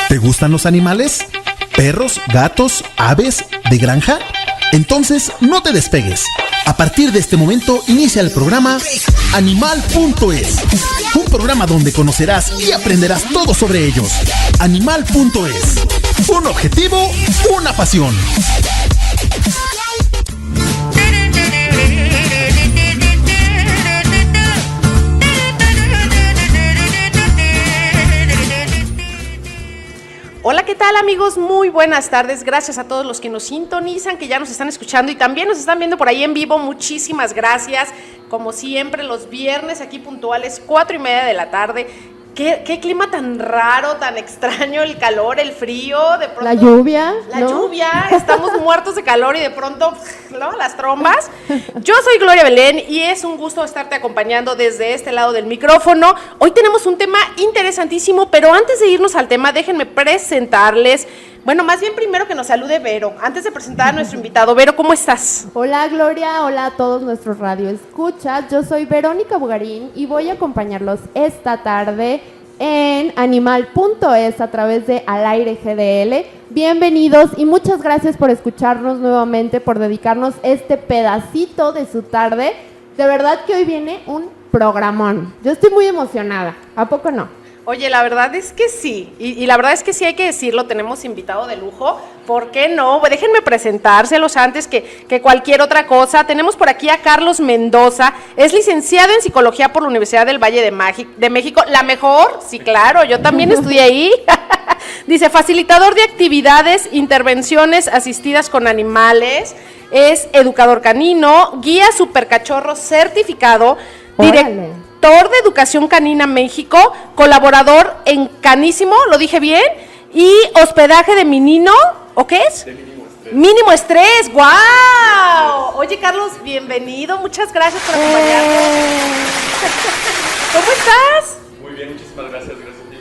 ¿Te gustan los animales? ¿Perros, gatos, aves, de granja? Entonces no te despegues. A partir de este momento inicia el programa Animal.es, un programa donde conocerás y aprenderás todo sobre ellos. Animal.es, un objetivo, una pasión. Hola, ¿qué tal, amigos? Muy buenas tardes. Gracias a todos los que nos sintonizan, que ya nos están escuchando y también nos están viendo por ahí en vivo. Muchísimas gracias. Como siempre, los viernes aquí puntuales, 4:30 de la tarde. ¿Qué clima tan raro, tan extraño? El calor, el frío, de pronto... La lluvia, lluvia, estamos muertos de calor y de pronto, ¿no?, las trombas. Yo soy Gloria Belén y es un gusto estarte acompañando desde este lado del micrófono. Hoy tenemos un tema interesantísimo, pero antes de irnos al tema, déjenme presentarles... Bueno, más bien primero que nos salude Vero, antes de presentar a nuestro invitado. Vero, ¿cómo estás? Hola, Gloria, hola a todos nuestros radioescuchas. Yo soy Verónica Bugarín y voy a acompañarlos esta tarde en Animal.es a través de Al Aire GDL. Bienvenidos y muchas gracias por escucharnos nuevamente, por dedicarnos este pedacito de su tarde. De verdad que hoy viene un programón. Yo estoy muy emocionada, ¿a poco no? Oye, la verdad es que sí, y la verdad es que sí hay que decirlo, tenemos invitado de lujo, ¿por qué no? Déjenme presentárselos antes que cualquier otra cosa. Tenemos por aquí a Carlos Mendoza, es licenciado en Psicología por la Universidad del Valle de México, la mejor, sí, claro, yo también estudié ahí. Dice, facilitador de actividades, intervenciones asistidas con animales, es educador canino, guía supercachorro certificado, director de Educación Canina México, colaborador en Canísimo, ¿lo dije bien? Y hospedaje de Minino, ¿o qué es? De Mínimo Estrés. Mínimo Estrés, ¡guau! Oye, Carlos, bienvenido, muchas gracias por acompañarnos. ¿Cómo estás? Muy bien, muchísimas gracias a ti,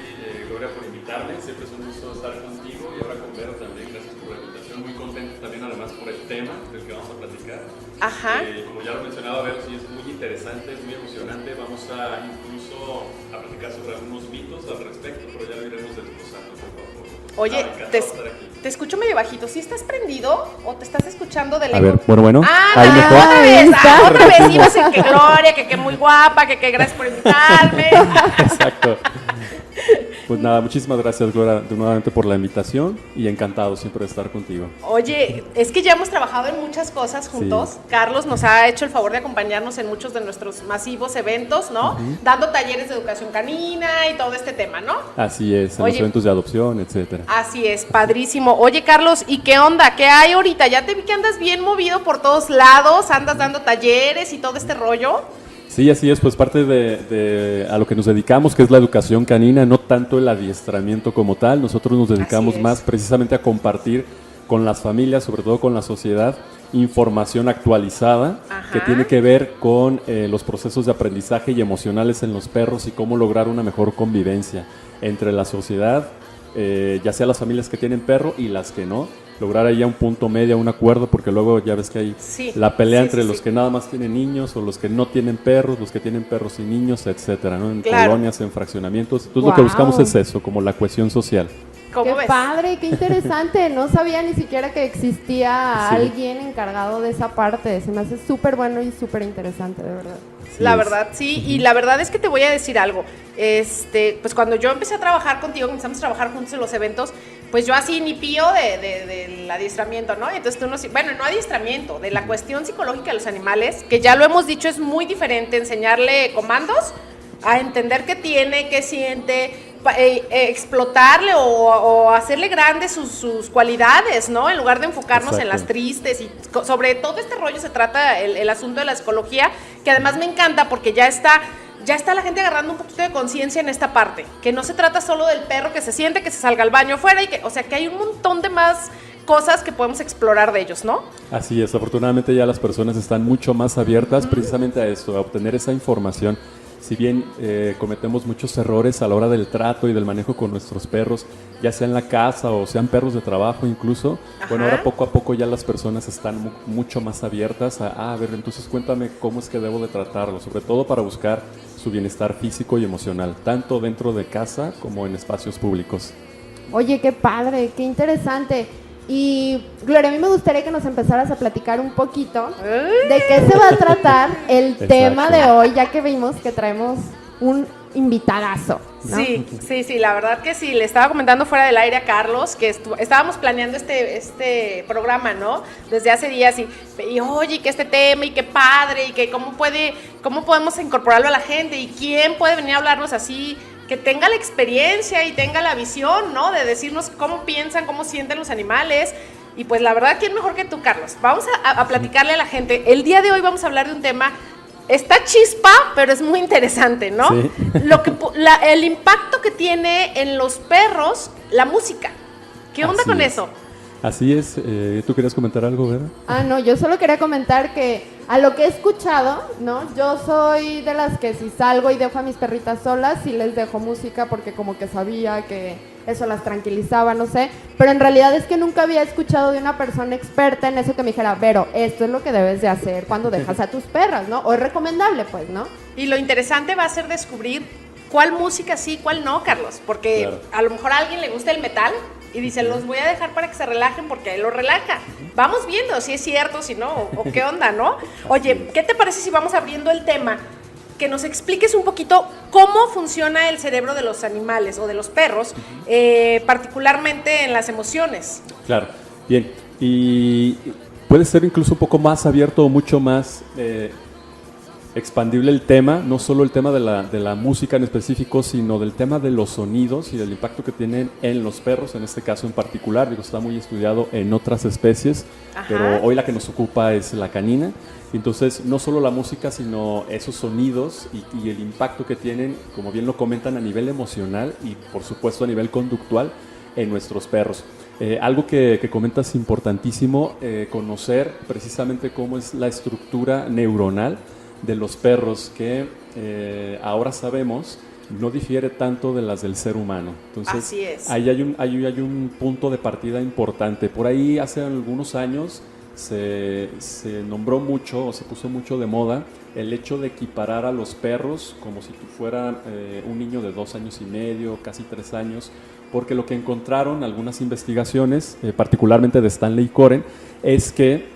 Gloria, por invitarme, siempre es un gusto estar contigo y ahora con Vero también, gracias por la invitación, muy contento también además por el tema del que vamos a platicar. Ajá. Como ya lo mencionaba, Vero, sí es muy interesante, es muy emocionante, vamos a incluso a platicar sobre algunos mitos al respecto, pero ya lo iremos desglosando poco a poco. Oye, te escucho medio bajito, ¿sí estás prendido o te estás escuchando de lejos? A ver, bueno. Ahí mejor. Otra vez, ibas en que Gloria, que muy guapa, que gracias por invitarme. Exacto. Pues nada, muchísimas gracias, Gloria, nuevamente por la invitación y encantado siempre de estar contigo. Oye, es que ya hemos trabajado en muchas cosas juntos. Sí. Carlos nos ha hecho el favor de acompañarnos en muchos de nuestros masivos eventos, ¿no? Uh-huh. Dando talleres de educación canina y todo este tema, ¿no? Así es, en los eventos de adopción, etcétera. Así es, padrísimo. Oye, Carlos, ¿y qué onda? ¿Qué hay ahorita? Ya te vi que andas bien movido por todos lados, andas dando talleres y todo este rollo. Sí, así es, pues parte de a lo que nos dedicamos, que es la educación canina, no tanto el adiestramiento como tal. Nosotros nos dedicamos más precisamente a compartir con las familias, sobre todo con la sociedad, información actualizada. Ajá. Que tiene que ver con los procesos de aprendizaje y emocionales en los perros y cómo lograr una mejor convivencia entre la sociedad, ya sea las familias que tienen perro y las que no. Lograr ahí un punto medio, un acuerdo, porque luego ya ves que hay la pelea entre los que nada más tienen niños o los que no tienen perros, los que tienen perros y niños, etcétera, ¿no? En colonias, en fraccionamientos. Entonces lo que buscamos es eso, como la cohesión social. ¡Qué padre, qué interesante! No sabía ni siquiera que existía alguien encargado de esa parte. Se me hace súper bueno y súper interesante, de verdad. La verdad, sí, y la verdad es que te voy a decir algo. Pues cuando yo empecé a trabajar contigo, empezamos a trabajar juntos en los eventos, pues yo así ni pío del adiestramiento, ¿no? Entonces tú no adiestramiento, de la cuestión psicológica de los animales, que ya lo hemos dicho, es muy diferente enseñarle comandos a entender qué tiene, qué siente, explotarle o hacerle grandes sus cualidades, ¿no? En lugar de enfocarnos en las tristes y sobre todo este rollo se trata el asunto de la psicología, que además me encanta porque ya está la gente agarrando un poquito de conciencia en esta parte, que no se trata solo del perro que se siente, que se salga al baño afuera y que hay un montón de más cosas que podemos explorar de ellos, ¿no? Así es, afortunadamente ya las personas están mucho más abiertas precisamente a esto, a obtener esa información. Si bien cometemos muchos errores a la hora del trato y del manejo con nuestros perros, ya sea en la casa o sean perros de trabajo incluso, bueno, ahora poco a poco ya las personas están mucho más abiertas a ver, entonces cuéntame cómo es que debo de tratarlo, sobre todo para buscar su bienestar físico y emocional, tanto dentro de casa como en espacios públicos. Oye, qué padre, qué interesante. Y Gloria, a mí me gustaría que nos empezaras a platicar un poquito de qué se va a tratar el tema de hoy, ya que vimos que traemos un invitadazo, ¿no? Sí, la verdad que sí. Le estaba comentando fuera del aire a Carlos que estábamos planeando este programa, ¿no? Desde hace días y oye, que este tema y qué padre y que cómo podemos incorporarlo a la gente y quién puede venir a hablarnos así, que tenga la experiencia y tenga la visión, ¿no? De decirnos cómo piensan, cómo sienten los animales. Y pues la verdad, ¿quién mejor que tú, Carlos? Vamos a platicarle a la gente. El día de hoy vamos a hablar de un tema. Está chispa, pero es muy interesante, ¿no? Sí. El impacto que tiene en los perros la música. ¿Qué onda con eso? Así es. ¿Tú querías comentar algo, Vera? No, yo solo quería comentar que a lo que he escuchado, ¿no? Yo soy de las que si salgo y dejo a mis perritas solas, sí les dejo música porque como que sabía que eso las tranquilizaba, no sé. Pero en realidad es que nunca había escuchado de una persona experta en eso que me dijera, Vero, esto es lo que debes de hacer cuando dejas a tus perras, ¿no? O es recomendable, pues, ¿no? Y lo interesante va a ser descubrir cuál música sí, cuál no, Carlos. Porque claro, a lo mejor a alguien le gusta el metal y dice, los voy a dejar para que se relajen porque a él lo relaja. Vamos viendo si es cierto, si no, o qué onda, ¿no? Oye, ¿qué te parece si vamos abriendo el tema? Que nos expliques un poquito cómo funciona el cerebro de los animales o de los perros, particularmente en las emociones. Claro, bien. Y puede ser incluso un poco más abierto o mucho más expandible el tema, no solo el tema de la música en específico, sino del tema de los sonidos y del impacto que tienen en los perros, en este caso en particular. Digo, está muy estudiado en otras especies, ajá, pero hoy la que nos ocupa es la canina. Entonces, no solo la música, sino esos sonidos y el impacto que tienen, como bien lo comentan, a nivel emocional y, por supuesto, a nivel conductual en nuestros perros. Algo que comentas importantísimo, conocer precisamente cómo es la estructura neuronal de los perros, que ahora sabemos no difiere tanto de las del ser humano. Entonces, así es. Ahí hay un punto de partida importante. Por ahí hace algunos años se nombró mucho o se puso mucho de moda el hecho de equiparar a los perros como si tú fuera un niño de 2 años y medio, casi 3 años, porque lo que encontraron algunas investigaciones, particularmente de Stanley Coren, es que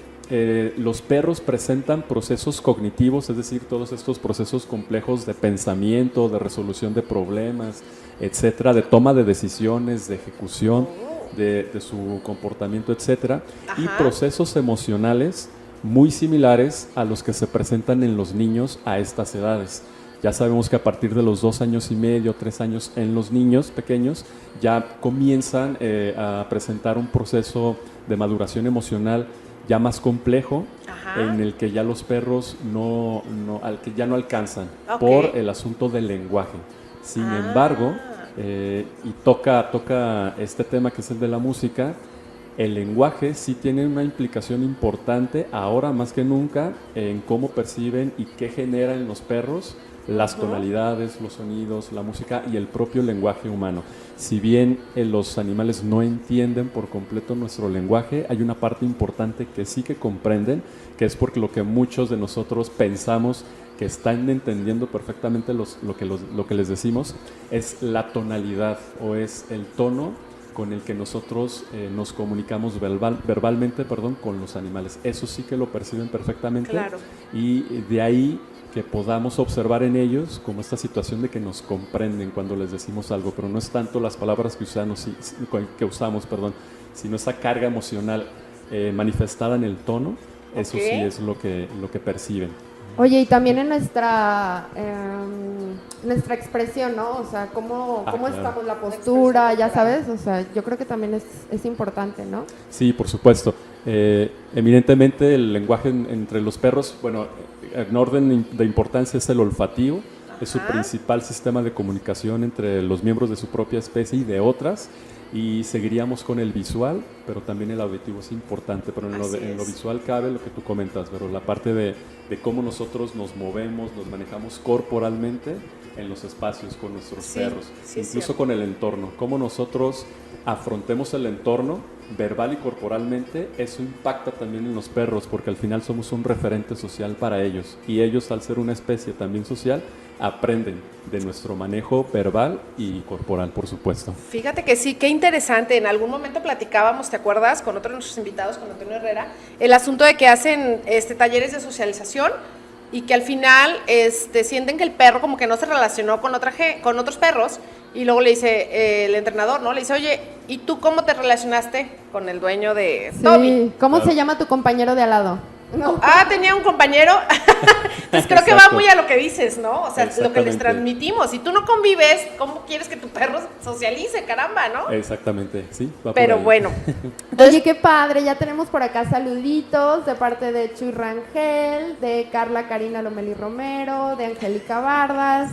los perros presentan procesos cognitivos, es decir, todos estos procesos complejos de pensamiento, de resolución de problemas, etcétera, de toma de decisiones, de ejecución de su comportamiento, etcétera, y procesos emocionales muy similares a los que se presentan en los niños a estas edades. Ya sabemos que a partir de los 2 años y medio, 3 años en los niños pequeños ya comienzan a presentar un proceso de maduración emocional ya más complejo, en el que ya los perros no alcanzan por el asunto del lenguaje. Sin embargo, y toca este tema que es el de la música, el lenguaje sí tiene una implicación importante ahora más que nunca en cómo perciben y qué genera en los perros las tonalidades, los sonidos, la música y el propio lenguaje humano. Si bien los animales no entienden por completo nuestro lenguaje, hay una parte importante que sí que comprenden, que es porque lo que muchos de nosotros pensamos que están entendiendo perfectamente lo que les decimos, es la tonalidad o es el tono con el que nosotros nos comunicamos verbalmente con los animales. Eso sí que lo perciben perfectamente. Claro. Y de ahí que podamos observar en ellos como esta situación de que nos comprenden cuando les decimos algo, pero no es tanto las palabras que usamos, sino esa carga emocional manifestada en el tono. Eso sí es lo que perciben. Oye, y también en nuestra expresión, ¿no? O sea, cómo claro, estamos, la postura, ya sabes, o sea, yo creo que también es importante, ¿no? Sí, por supuesto. Eminentemente el lenguaje entre los perros, bueno, en orden de importancia es el olfativo, es su principal sistema de comunicación entre los miembros de su propia especie y de otras, y seguiríamos con el visual, pero también el auditivo es importante, pero en lo visual cabe lo que tú comentas, pero la parte de cómo nosotros nos movemos, nos manejamos corporalmente en los espacios con nuestros perros, incluso con el entorno, cómo nosotros afrontemos el entorno verbal y corporalmente, eso impacta también en los perros, porque al final somos un referente social para ellos, y ellos, al ser una especie también social, aprenden de nuestro manejo verbal y corporal, por supuesto. Fíjate que sí, qué interesante. En algún momento platicábamos, ¿te acuerdas? Con otro de nuestros invitados, con Antonio Herrera, el asunto de que hacen talleres de socialización y que al final sienten que el perro como que no se relacionó con otros perros, y luego le dice el entrenador, ¿no? Le dice, oye, ¿y tú cómo te relacionaste con el dueño de Toby? ¿Cómo se llama tu compañero de al lado? No. Tenía un compañero. Entonces creo que va muy a lo que dices, ¿no? O sea, lo que les transmitimos. Si tú no convives, ¿cómo quieres que tu perro socialice? Caramba, ¿no? Exactamente, sí. Va Pero por ahí. bueno. Oye, qué padre, ya tenemos por acá saluditos de parte de Chuy Rangel, de Carla Karina Lomeli Romero, de Angélica Bardas.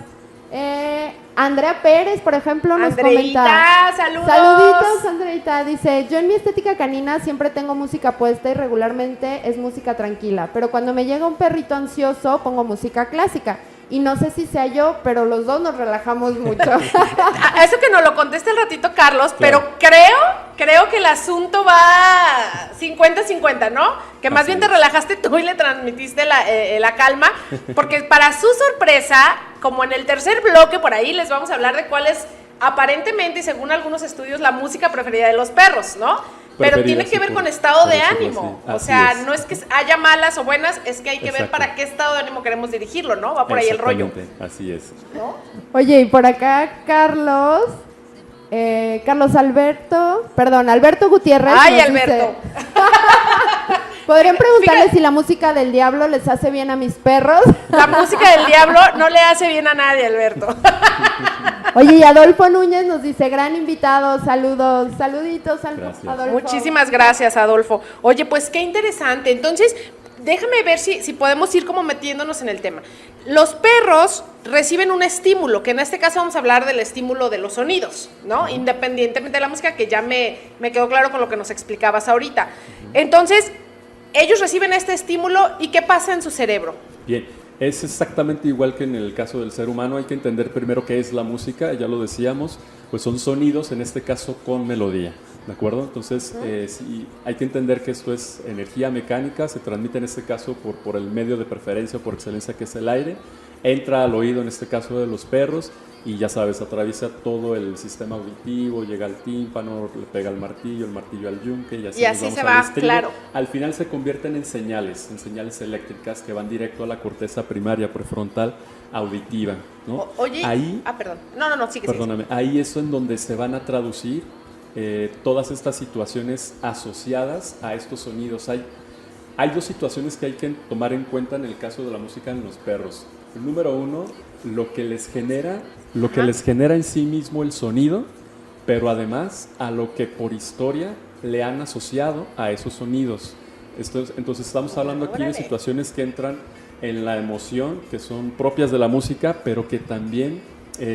Andrea Pérez, por ejemplo, nos Andreita, comenta. saludos. Saluditos, Andreita. Dice, yo en mi estética canina siempre tengo música puesta y regularmente es música tranquila, pero cuando me llega un perrito ansioso pongo música clásica. Y no sé si sea yo, pero los dos nos relajamos mucho. Eso que nos lo conteste el ratito Carlos, Claro. pero creo que el asunto va 50-50, ¿no? Que más Así bien te es. relajaste tú y le transmitiste la calma, porque para su sorpresa, como en el tercer bloque por ahí les vamos a hablar de cuál es aparentemente y según algunos estudios la música preferida de los perros, ¿no? Pero Preferida, tiene que sí, ver por- con estado por de decirlo ánimo. así. O Así sea, es. no es que haya malas o buenas, es que hay que ver Exacto. para qué estado de ánimo queremos dirigirlo, ¿no? Va por ahí el rollo. Exactamente, así es. ¿No? Oye, y por acá Alberto Gutiérrez. ¡Ay, nos Alberto! dice, ¿podrían preguntarle si la música del diablo les hace bien a mis perros? La música del diablo no le hace bien a nadie, Alberto. Oye, y Adolfo Núñez nos dice, gran invitado, saludos, saluditos, Gracias. Adolfo. Muchísimas gracias, Adolfo. Oye, pues qué interesante. Entonces, déjame ver si podemos ir como metiéndonos en el tema. Los perros reciben un estímulo, que en este caso vamos a hablar del estímulo de los sonidos, ¿no? Independientemente de la música, que ya me quedó claro con lo que nos explicabas ahorita. Entonces, ellos reciben este estímulo y ¿qué pasa en su cerebro? Bien, es exactamente igual que en el caso del ser humano. Hay que entender primero qué es la música, ya lo decíamos, pues son sonidos, en este caso con melodía, ¿de acuerdo? Entonces, sí, hay que entender que esto es energía mecánica, se transmite en este caso por el medio de preferencia, por excelencia, que es el aire, entra al oído, en este caso de los perros, y ya sabes, atraviesa todo el sistema auditivo, llega al tímpano, le pega al martillo, el martillo al yunque, y así, Y así nos vamos se al va, estribo. claro. Al final se convierten en señales eléctricas que van directo a la corteza primaria prefrontal auditiva, ¿no? Oye, ahí, perdón. No, sigue. perdóname, ahí es en donde se van a traducir todas estas situaciones asociadas a estos sonidos. Hay dos situaciones que hay que tomar en cuenta en el caso de la música en los perros. El número uno, lo que les genera en sí mismo el sonido, pero además a lo que por historia le han asociado a esos sonidos. Entonces estamos hablando aquí de Órale. situaciones que entran en la emoción, que son propias de la música, pero que también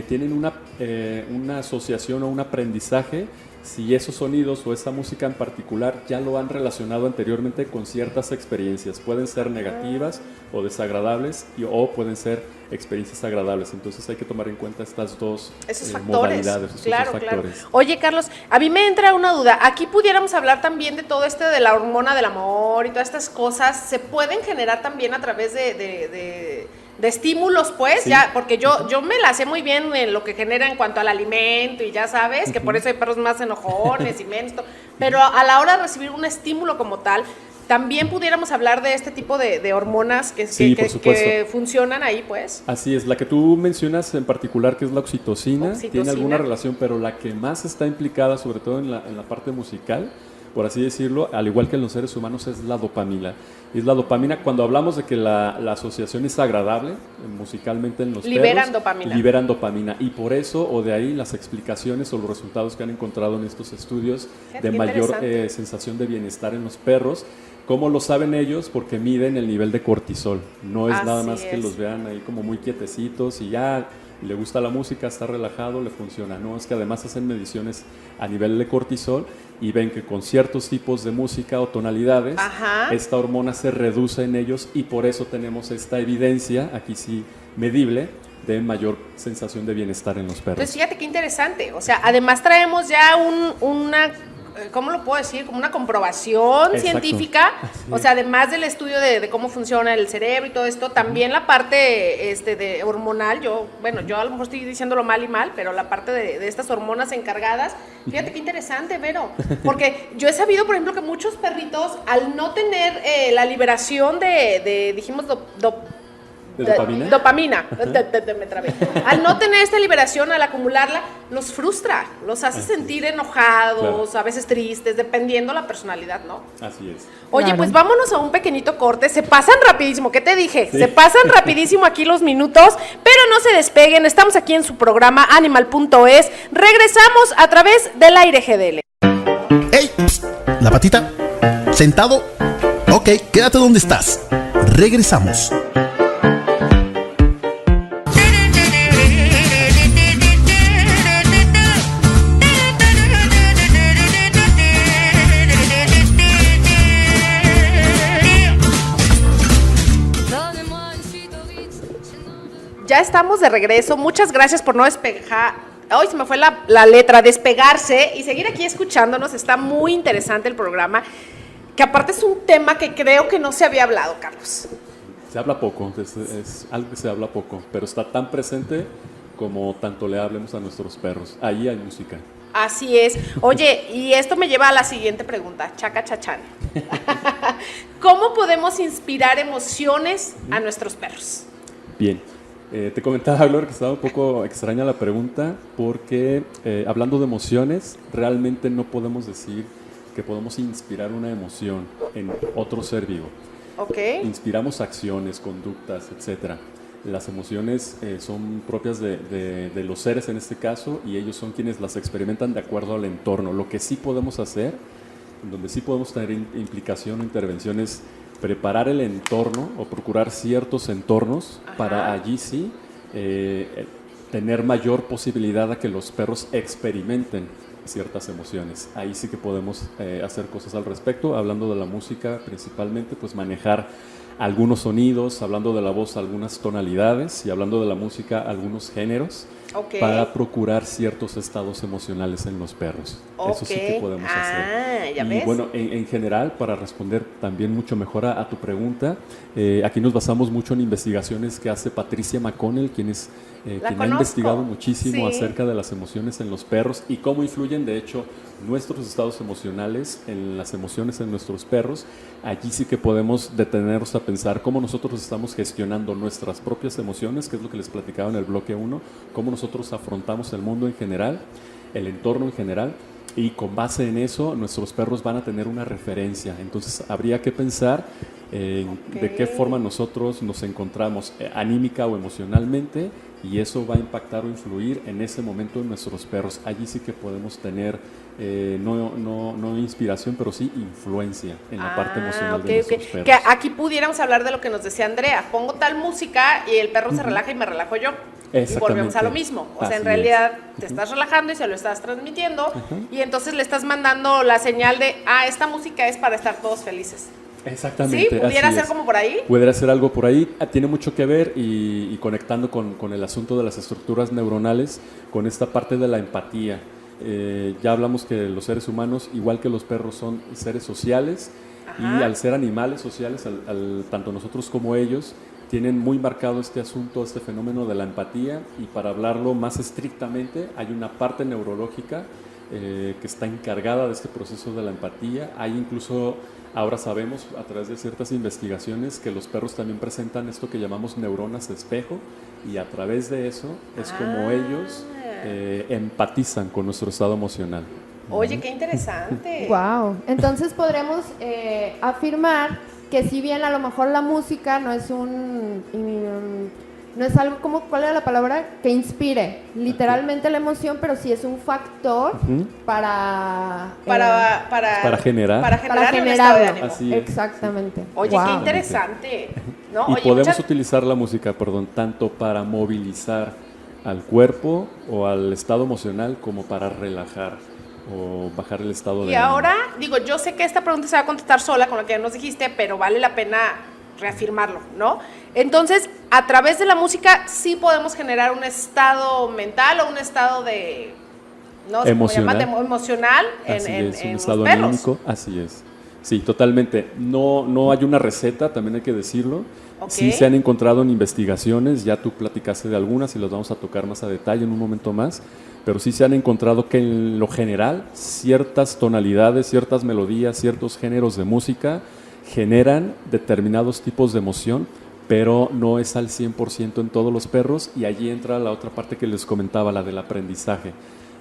tienen una asociación o un aprendizaje si esos sonidos o esa música en particular ya lo han relacionado anteriormente con ciertas experiencias. Pueden ser negativas o desagradables o pueden ser experiencias agradables. Entonces hay que tomar en cuenta estas dos Esos factores. modalidades, esos Claro, dos claro. factores. Oye, Carlos, a mí me entra una duda. Aquí pudiéramos hablar también de todo de la hormona del amor y todas estas cosas. ¿Se pueden generar también a través de estímulos, pues? Sí. Ya, porque yo me la sé muy bien en lo que genera en cuanto al alimento y ya sabes, que por eso hay perros más enojones y menos. Pero a la hora de recibir un estímulo como tal, también pudiéramos hablar de este tipo de hormonas Sí, por que supuesto. funcionan ahí, pues. Así es, la que tú mencionas en particular, que es la oxitocina, Oxitocina. tiene alguna relación, pero la que más está implicada, sobre todo en la parte musical, por así decirlo, al igual que en los seres humanos, es la dopamina. Es la dopamina, cuando hablamos de que la asociación es agradable musicalmente en los Liberan perros, dopamina. liberan dopamina. Y por eso, o de ahí, las explicaciones o los resultados que han encontrado en estos estudios Fíjate, de qué mayor interesante. sensación de bienestar en los perros. ¿Cómo lo saben ellos? Porque miden el nivel de cortisol. No es nada Así más que es. los vean ahí como muy quietecitos y ya le gusta la música, está relajado, le funciona. No, es que además hacen mediciones a nivel de cortisol y ven que con ciertos tipos de música o tonalidades, Ajá. esta hormona se reduce en ellos y por eso tenemos esta evidencia, aquí sí medible, de mayor sensación de bienestar en los perros. Pues fíjate qué interesante, o sea, además traemos ya una, ¿cómo lo puedo decir? Como una comprobación Exacto. científica, Así o es. sea, además del estudio de cómo funciona el cerebro y todo esto, también la parte de hormonal, yo a lo mejor estoy diciéndolo mal y mal, pero la parte de estas hormonas encargadas, fíjate qué interesante, Vero, porque yo he sabido, por ejemplo, que muchos perritos, al no tener la liberación dijimos, ¿De dopamina? Dopamina, me trabé. Al no tener esta liberación, al acumularla, los frustra, los hace sentir enojados, Claro. a veces tristes, dependiendo la personalidad, ¿no? Así es. Oye, Claro. pues vámonos a un pequeñito corte, se pasan rapidísimo, ¿qué te dije? Sí. Se pasan rapidísimo aquí los minutos, pero no se despeguen, estamos aquí en su programa Animal.es, regresamos a través del aire GDL. ¡Ey! La patita. Sentado. Ok, quédate donde estás. Regresamos. Ya estamos de regreso, muchas gracias por no despejar. Hoy se me fue la letra, despegarse y seguir aquí escuchándonos. Está muy interesante el programa, que aparte es un tema que creo que no se había hablado, Carlos. Se habla poco, es algo que se habla poco, pero está tan presente como tanto le hablemos a nuestros perros. Ahí hay música. Así es. Oye, y esto me lleva a la siguiente pregunta, chaca chachán. ¿Cómo podemos inspirar emociones a nuestros perros? Bien. Te comentaba, Gloria, que estaba un poco extraña la pregunta porque hablando de emociones, realmente no podemos decir que podemos inspirar una emoción en otro ser vivo. Ok. Inspiramos acciones, conductas, etcétera. Las emociones son propias de los seres en este caso y ellos son quienes las experimentan de acuerdo al entorno. Lo que sí podemos hacer, donde sí podemos tener implicación o intervenciones, preparar el entorno o procurar ciertos entornos para allí sí tener mayor posibilidad a que los perros experimenten ciertas emociones. Ahí sí que podemos hacer cosas al respecto, hablando de la música principalmente, pues manejar algunos sonidos, hablando de la voz algunas tonalidades y hablando de la música algunos géneros para procurar ciertos estados emocionales en los perros. Eso sí que podemos hacer. ¿Ya y ves? bueno, en general, para responder también mucho mejor a tu pregunta, aquí nos basamos mucho en investigaciones que hace Patricia McConnell, quien ha investigado muchísimo acerca de las emociones en los perros y cómo influyen, de hecho, nuestros estados emocionales en las emociones en nuestros perros. Allí sí que podemos detenernos a pensar cómo nosotros estamos gestionando nuestras propias emociones, que es lo que les platicaba en el bloque 1, cómo nosotros afrontamos el mundo en general, el entorno en general, y con base en eso nuestros perros van a tener una referencia. Entonces habría que pensar de qué forma nosotros nos encontramos anímica o emocionalmente, y eso va a impactar o influir en ese momento en nuestros perros. Allí sí que podemos tener no inspiración, pero sí influencia en la parte emocional de nuestros perros. Que aquí pudiéramos hablar de lo que nos decía Andrea. Pongo tal música y el perro se relaja y me relajo yo. Y volvemos a lo mismo. O sea, en realidad te estás relajando y se lo estás transmitiendo y entonces le estás mandando la señal de, esta música es para estar todos felices. Exactamente. ¿Sí? ¿Pudiera ser como por ahí? Pudiera ser algo por ahí. Tiene mucho que ver y conectando con el asunto de las estructuras neuronales, con esta parte de la empatía. Ya hablamos que los seres humanos, igual que los perros, son seres sociales. Y al ser animales sociales, tanto nosotros como ellos, tienen muy marcado este asunto, este fenómeno de la empatía, y para hablarlo más estrictamente, hay una parte neurológica que está encargada de este proceso de la empatía. Hay incluso, ahora sabemos a través de ciertas investigaciones, que los perros también presentan esto que llamamos neuronas de espejo, y a través de eso es como ellos empatizan con nuestro estado emocional. Oye, qué interesante. Wow. Entonces podremos afirmar que si bien a lo mejor la música no es no es algo como, ¿cuál era la palabra? Que inspire literalmente la emoción, pero sí es un factor para generar un estado de ánimo. Así es. Exactamente. Oye, qué interesante. ¿No? Y Oye, podemos utilizar la música, tanto para movilizar al cuerpo o al estado emocional como para relajar o bajar el estado de Y ánimo. ahora, digo, yo sé que esta pregunta se va a contestar sola con lo que ya nos dijiste, pero vale la pena reafirmarlo, ¿no? Entonces, a través de la música sí podemos generar un estado mental o un estado de, no sé cómo llamarle, emocional en un los estado perros. anímico, así es. Sí, totalmente. No hay una receta, también hay que decirlo. Ok. Sí se han encontrado en investigaciones, ya tú platicaste de algunas y las vamos a tocar más a detalle en un momento más, pero sí se han encontrado que en lo general ciertas tonalidades, ciertas melodías, ciertos géneros de música generan determinados tipos de emoción, pero no es al 100% en todos los perros, y allí entra la otra parte que les comentaba, la del aprendizaje.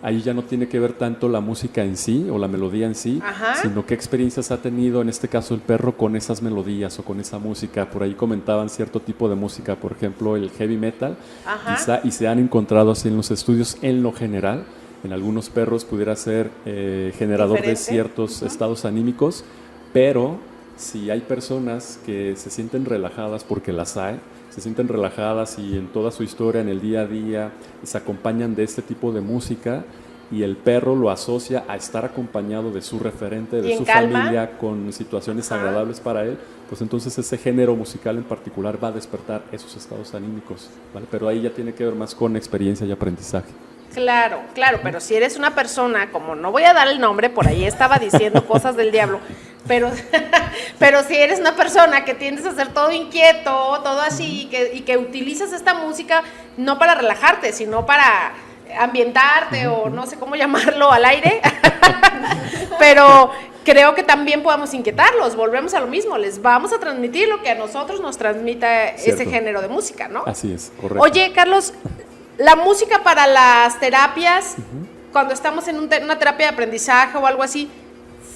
Ahí ya no tiene que ver tanto la música en sí o la melodía en sí, Ajá. sino qué experiencias ha tenido, en este caso el perro, con esas melodías o con esa música. Por ahí comentaban cierto tipo de música, por ejemplo el heavy metal, Ajá. y se han encontrado así en los estudios en lo general. En algunos perros pudiera ser generador Diferente. de ciertos estados anímicos, pero si hay personas que se sienten relajadas, porque las hay, se sienten relajadas y en toda su historia, en el día a día, se acompañan de este tipo de música, y el perro lo asocia a estar acompañado de su referente, Y de en su calma. familia, con situaciones Ajá. agradables para él, pues entonces ese género musical en particular va a despertar esos estados anímicos, ¿vale? Pero ahí ya tiene que ver más con experiencia y aprendizaje. Claro, claro, pero si eres una persona, como no voy a dar el nombre, por ahí estaba diciendo cosas del diablo, pero si eres una persona que tiendes a ser todo inquieto, todo así, y que utilizas esta música no para relajarte, sino para ambientarte o no sé cómo llamarlo al aire, pero creo que también podemos inquietarlos, volvemos a lo mismo, les vamos a transmitir lo que a nosotros nos transmita ese Cierto. género de música, ¿no? Así es, correcto. Oye, Carlos, la música para las terapias, cuando estamos en una terapia de aprendizaje o algo así,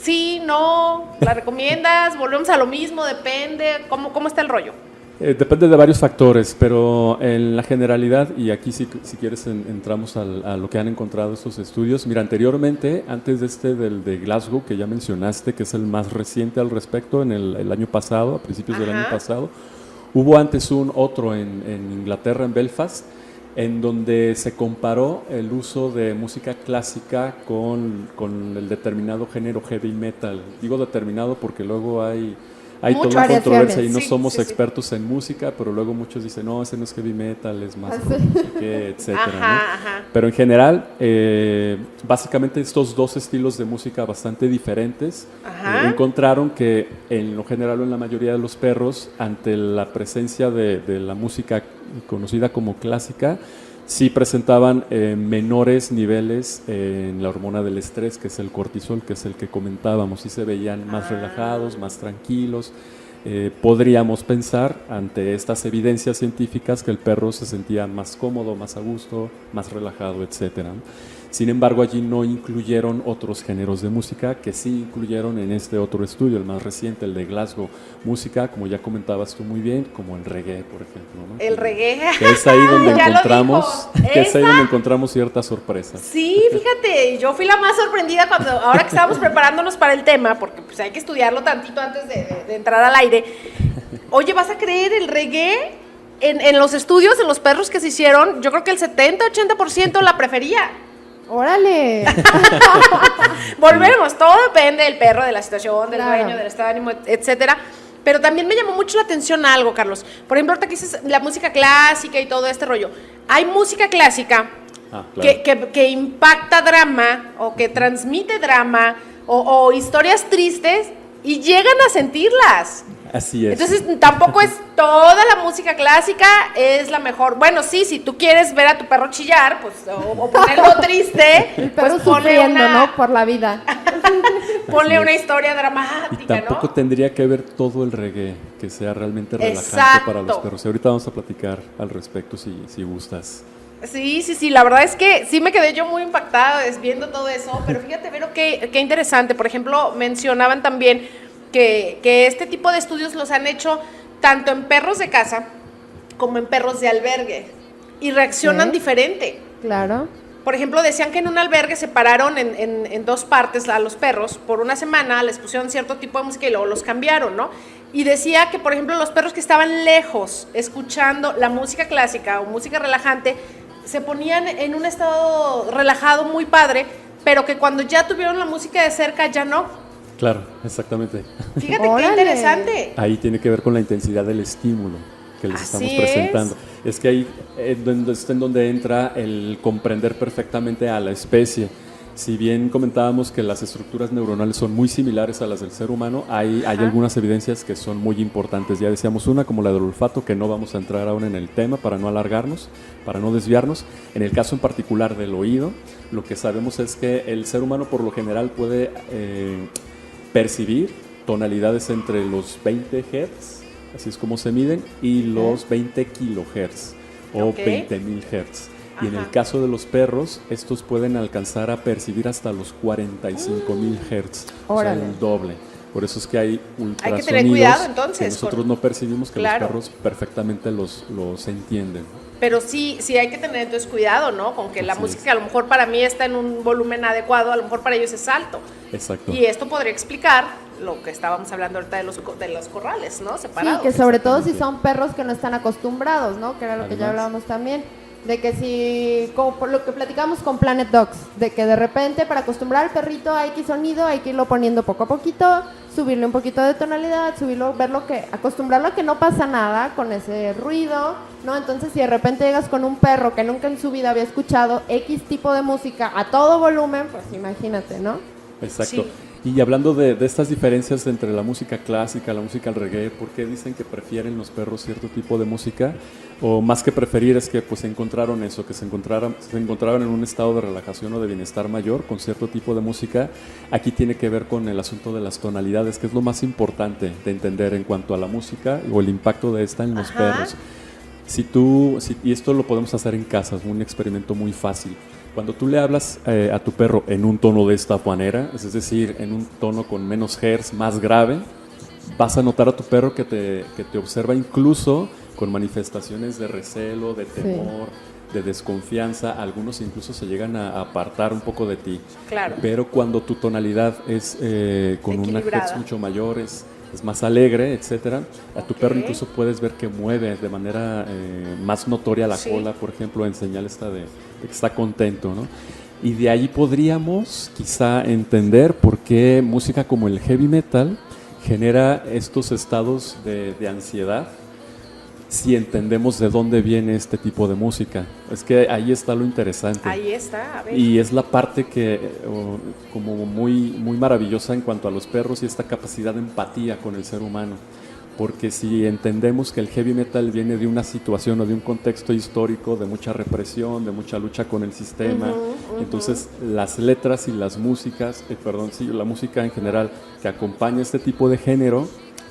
sí, no, ¿la recomiendas? Volvemos a lo mismo, depende, ¿cómo está el rollo? Depende de varios factores, pero en la generalidad, y aquí si quieres entramos a lo que han encontrado estos estudios. Mira, anteriormente, antes de del de Glasgow, que ya mencionaste, que es el más reciente al respecto, en el año pasado, a principios del año pasado, hubo antes otro en Inglaterra, en Belfast, en donde se comparó el uso de música clásica con el determinado género heavy metal. Digo determinado porque luego hay Muchas toda una controversia y no Sí, somos sí, sí. expertos en música, pero luego muchos dicen, no, ese no es heavy metal, es más Así. no sé qué, etcétera, ¿no? Ajá. Pero en general, básicamente estos dos estilos de música bastante diferentes encontraron que en lo general o en la mayoría de los perros, ante la presencia de la música conocida como clásica, sí presentaban menores niveles en la hormona del estrés, que es el cortisol, que es el que comentábamos, sí se veían más relajados, más tranquilos. Podríamos pensar, ante estas evidencias científicas, que el perro se sentía más cómodo, más a gusto, más relajado, etcétera. Sin embargo, allí no incluyeron otros géneros de música, que sí incluyeron en este otro estudio, el más reciente, el de Glasgow. Música, como ya comentabas tú muy bien, como el reggae, por ejemplo, ¿no? El reggae. Que es ahí donde Ya lo encontramos, dijo. que es ahí Esa. donde encontramos ciertas sorpresas. Sí, fíjate, yo fui la más sorprendida ahora que estábamos preparándonos para el tema, porque pues hay que estudiarlo tantito antes de entrar al aire. Oye, ¿vas a creer el reggae? En los estudios, en los perros que se hicieron, yo creo que el 70-80% la prefería. ¡Órale! Volvemos, todo depende del perro, de la situación, del Claro. dueño, del estado de ánimo, etcétera. Pero también me llamó mucho la atención algo, Carlos. Por ejemplo, ahorita que dices la música clásica y todo este rollo. Hay música clásica Claro. que impacta drama o que transmite drama o historias tristes y llegan a sentirlas. Así es. Entonces, tampoco es toda la música clásica es la mejor. Bueno, sí, si tú quieres ver a tu perro chillar, pues, o ponerlo triste, El perro pues ponle sufriendo, una, ¿no? Por la vida. ponle Así una es. historia Y dramática, tampoco ¿no? tendría que ver todo el reggae, que sea realmente relajante Exacto. para los perros. Y ahorita vamos a platicar al respecto si gustas. Sí, la verdad es que sí me quedé yo muy impactada viendo todo eso, pero fíjate, Vero, qué interesante. Por ejemplo, mencionaban también que este tipo de estudios los han hecho tanto en perros de casa como en perros de albergue y reaccionan diferente. Claro. Por ejemplo, decían que en un albergue separaron en dos partes a los perros por una semana, les pusieron cierto tipo de música y luego los cambiaron, ¿no? Y decía que, por ejemplo, los perros que estaban lejos escuchando la música clásica o música relajante se ponían en un estado relajado muy padre, pero que cuando ya tuvieron la música de cerca ya no. Claro, exactamente. Fíjate qué Órale. interesante. Ahí tiene que ver con la intensidad del estímulo. que les Así estamos presentando. Es que ahí es en donde entra el comprender perfectamente a la especie. Si bien comentábamos que las estructuras neuronales son muy similares a las del ser humano, hay algunas evidencias que son muy importantes. Ya decíamos una, como la del olfato, que no vamos a entrar aún en el tema para no alargarnos, para no desviarnos. En el caso en particular del oído, lo que sabemos es que el ser humano por lo general puede percibir tonalidades entre los 20 Hz, así es como se miden, y los 20 kilohertz o 20.000 Hz. Y en el caso de los perros, estos pueden alcanzar a percibir hasta los 45.000 Hz, o sea, el doble. Por eso es que hay ultrasonidos hay que tener cuidado, entonces, que nosotros no percibimos, que claro, los perros perfectamente los entienden. Pero sí hay que tener entonces cuidado, ¿no? Con que la música a lo mejor para mí está en un volumen adecuado, a lo mejor para ellos es alto. Exacto. Y esto podría explicar lo que estábamos hablando ahorita de los corrales, ¿no? Separados. Sí, que sobre todo si son perros que no están acostumbrados, ¿no? Que era lo que ya hablábamos también. De que si, como por lo que platicamos con Planet Dogs, de que de repente para acostumbrar al perrito a X sonido hay que irlo poniendo poco a poquito, subirle un poquito de tonalidad, acostumbrarlo a que no pasa nada con ese ruido, ¿no? Entonces si de repente llegas con un perro que nunca en su vida había escuchado X tipo de música a todo volumen, pues imagínate, ¿no? Exacto. Sí. Y hablando de estas diferencias entre la música clásica, la música al reggae, ¿por qué dicen que prefieren los perros cierto tipo de música? O más que preferir es que pues encontraron eso, que se encontraban en un estado de relajación o de bienestar mayor con cierto tipo de música. Aquí tiene que ver con el asunto de las tonalidades, que es lo más importante de entender en cuanto a la música o el impacto de esta en los perros. Y esto lo podemos hacer en casa, es un experimento muy fácil. Cuando tú le hablas a tu perro en un tono de esta manera, es decir, en un tono con menos hertz, más grave, vas a notar a tu perro que te observa incluso con manifestaciones de recelo, de temor, de desconfianza. Algunos incluso se llegan a apartar un poco de ti. Claro. Pero cuando tu tonalidad es con una hertz mucho mayor, es más alegre, etcétera, a tu perro incluso puedes ver que mueve de manera más notoria la cola, por ejemplo, en señal esta de que está contento, ¿no? Y de ahí podríamos quizá entender por qué música como el heavy metal genera estos estados de ansiedad, si entendemos de dónde viene este tipo de música. Es que ahí está lo interesante. Ahí está, a ver. Y es la parte que como muy, muy maravillosa en cuanto a los perros y esta capacidad de empatía con el ser humano. Porque si entendemos que el heavy metal viene de una situación o de un contexto histórico de mucha represión, de mucha lucha con el sistema, entonces las letras y las músicas, la música en general que acompaña este tipo de género,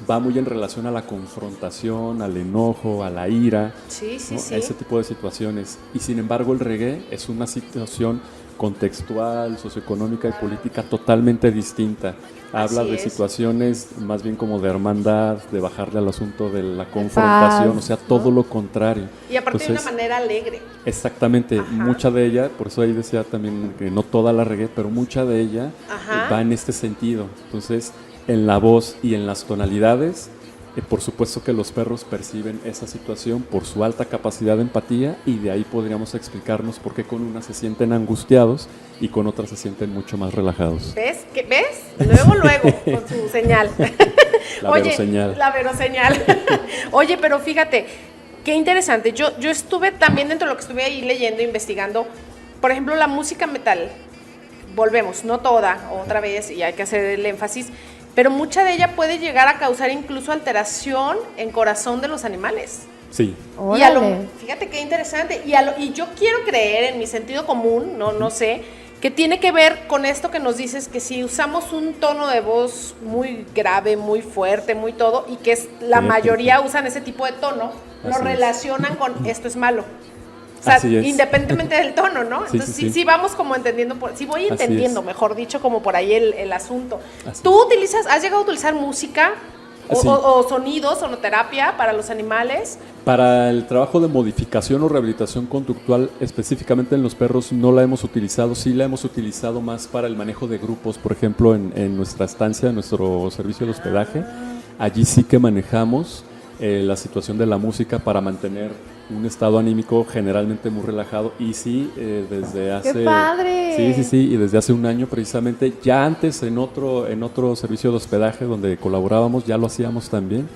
va muy en relación a la confrontación, al enojo, a la ira, ¿no? A ese tipo de situaciones. Y sin embargo el reggae es una situación contextual, socioeconómica y política totalmente distinta. Habla de situaciones más bien como de hermandad, de bajarle al asunto de la confrontación, o sea, todo lo contrario. Y aparte de una manera alegre. Exactamente, mucha de ella, por eso ahí decía también que no toda la reggae, pero mucha de ella va en este sentido. Entonces, en la voz y en las tonalidades, por supuesto que los perros perciben esa situación por su alta capacidad de empatía, y de ahí podríamos explicarnos por qué con unas se sienten angustiados y con otras se sienten mucho más relajados. ¿Ves? Luego, con su señal. La veroseñal. La veroseñal. Oye, pero fíjate, qué interesante. Yo estuve también dentro de lo que estuve ahí leyendo, investigando, por ejemplo, la música metal. Volvemos, no toda, otra vez, y hay que hacer el énfasis, pero mucha de ella puede llegar a causar incluso alteración en corazón de los animales. Sí. Fíjate qué interesante. Y yo quiero creer en mi sentido común, no sé, que tiene que ver con esto que nos dices, que si usamos un tono de voz muy grave, muy fuerte, muy todo, y que la mayoría usan ese tipo de tono, lo relacionan con esto es malo. O sea, independientemente del tono, ¿no? Entonces sí vamos como entendiendo, voy entendiendo, mejor dicho, como por ahí el asunto. ¿Tú has llegado a utilizar música o sonidos, sonoterapia para los animales? Para el trabajo de modificación o rehabilitación conductual, específicamente en los perros, no la hemos utilizado. Sí la hemos utilizado más para el manejo de grupos, por ejemplo, en nuestra estancia, en nuestro servicio de hospedaje. Allí sí que manejamos la situación de la música para mantener un estado anímico generalmente muy relajado, y desde hace... ¡Qué padre! Sí, y desde hace un año precisamente, ya antes en otro servicio de hospedaje donde colaborábamos, ya lo hacíamos también.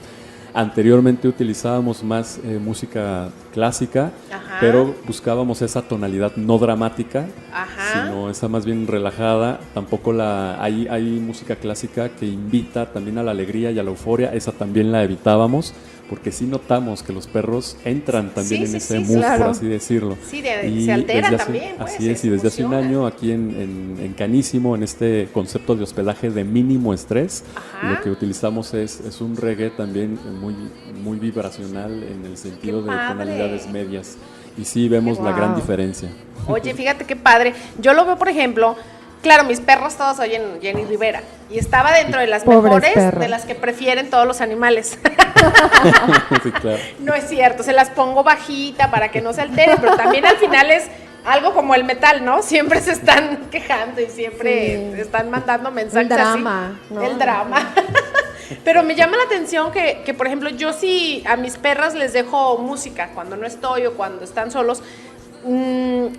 Anteriormente utilizábamos más música clásica, Ajá. pero buscábamos esa tonalidad no dramática, Ajá. sino esa más bien relajada. Tampoco hay música clásica que invita también a la alegría y a la euforia, esa también la evitábamos, porque sí notamos que los perros entran también Sí, en sí, ese sí, mood, claro. por así decirlo. Sí, Y se altera desde también, pues, así es, se y desde hace un emociona. año aquí en Canísimo, en este concepto de hospedaje de mínimo estrés, Ajá. lo que utilizamos es un reggae también muy vibracional en el sentido ¡Qué de padre! tonalidades medias. Y sí vemos la gran Wow. diferencia. Oye, fíjate qué padre. Yo lo veo, por ejemplo, claro, mis perros todos oyen Jenny Rivera. Y estaba dentro de las Pobres mejores, perros. de las que prefieren todos los animales. Sí, claro. No es cierto, se las pongo bajita para que no se altere, pero también al final es algo como el metal, ¿no? Siempre se están quejando y siempre Sí. están mandando mensajes El drama, así. ¿no? El drama. Pero me llama la atención que, por ejemplo, yo sí a mis perras les dejo música cuando no estoy o cuando están solos,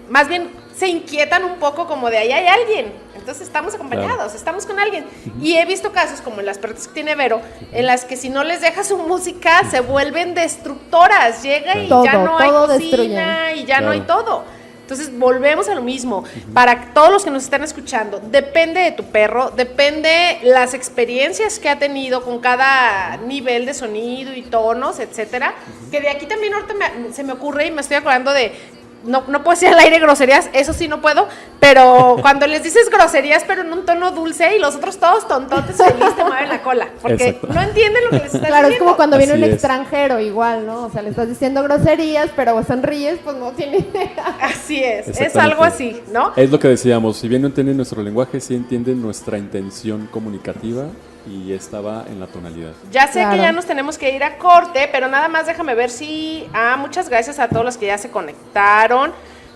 más bien se inquietan un poco como de ahí hay alguien. Entonces estamos acompañados, Claro. estamos con alguien. Y he visto casos como en las perritas que tiene Vero, en las que si no les dejas su música se vuelven destructoras. Llega y Todo, ya no hay todo cocina destruyen. y ya no hay Claro. todo. Entonces volvemos a lo mismo. Para todos los que nos están escuchando, depende de tu perro, depende las experiencias que ha tenido con cada nivel de sonido y tonos, etcétera. Que de aquí también ahorita se me ocurre y me estoy acordando de no puedo decir al aire groserías, eso sí no puedo, pero cuando les dices groserías pero en un tono dulce y los otros todos tontotes feliz te mueven la cola, porque Exacto. no entienden lo que les estás Claro, es diciendo. como cuando viene Así un es. extranjero igual, ¿no? O sea, le estás diciendo groserías, pero sonríes, pues no tiene idea. Así es Exactamente. algo así, ¿no? Es lo que decíamos, si bien no entienden nuestro lenguaje, sí entienden nuestra intención comunicativa y esta va en la tonalidad. Ya sé Claro. que ya nos tenemos que ir a corte, pero nada más déjame ver si... muchas gracias a todos los que ya se conectaron.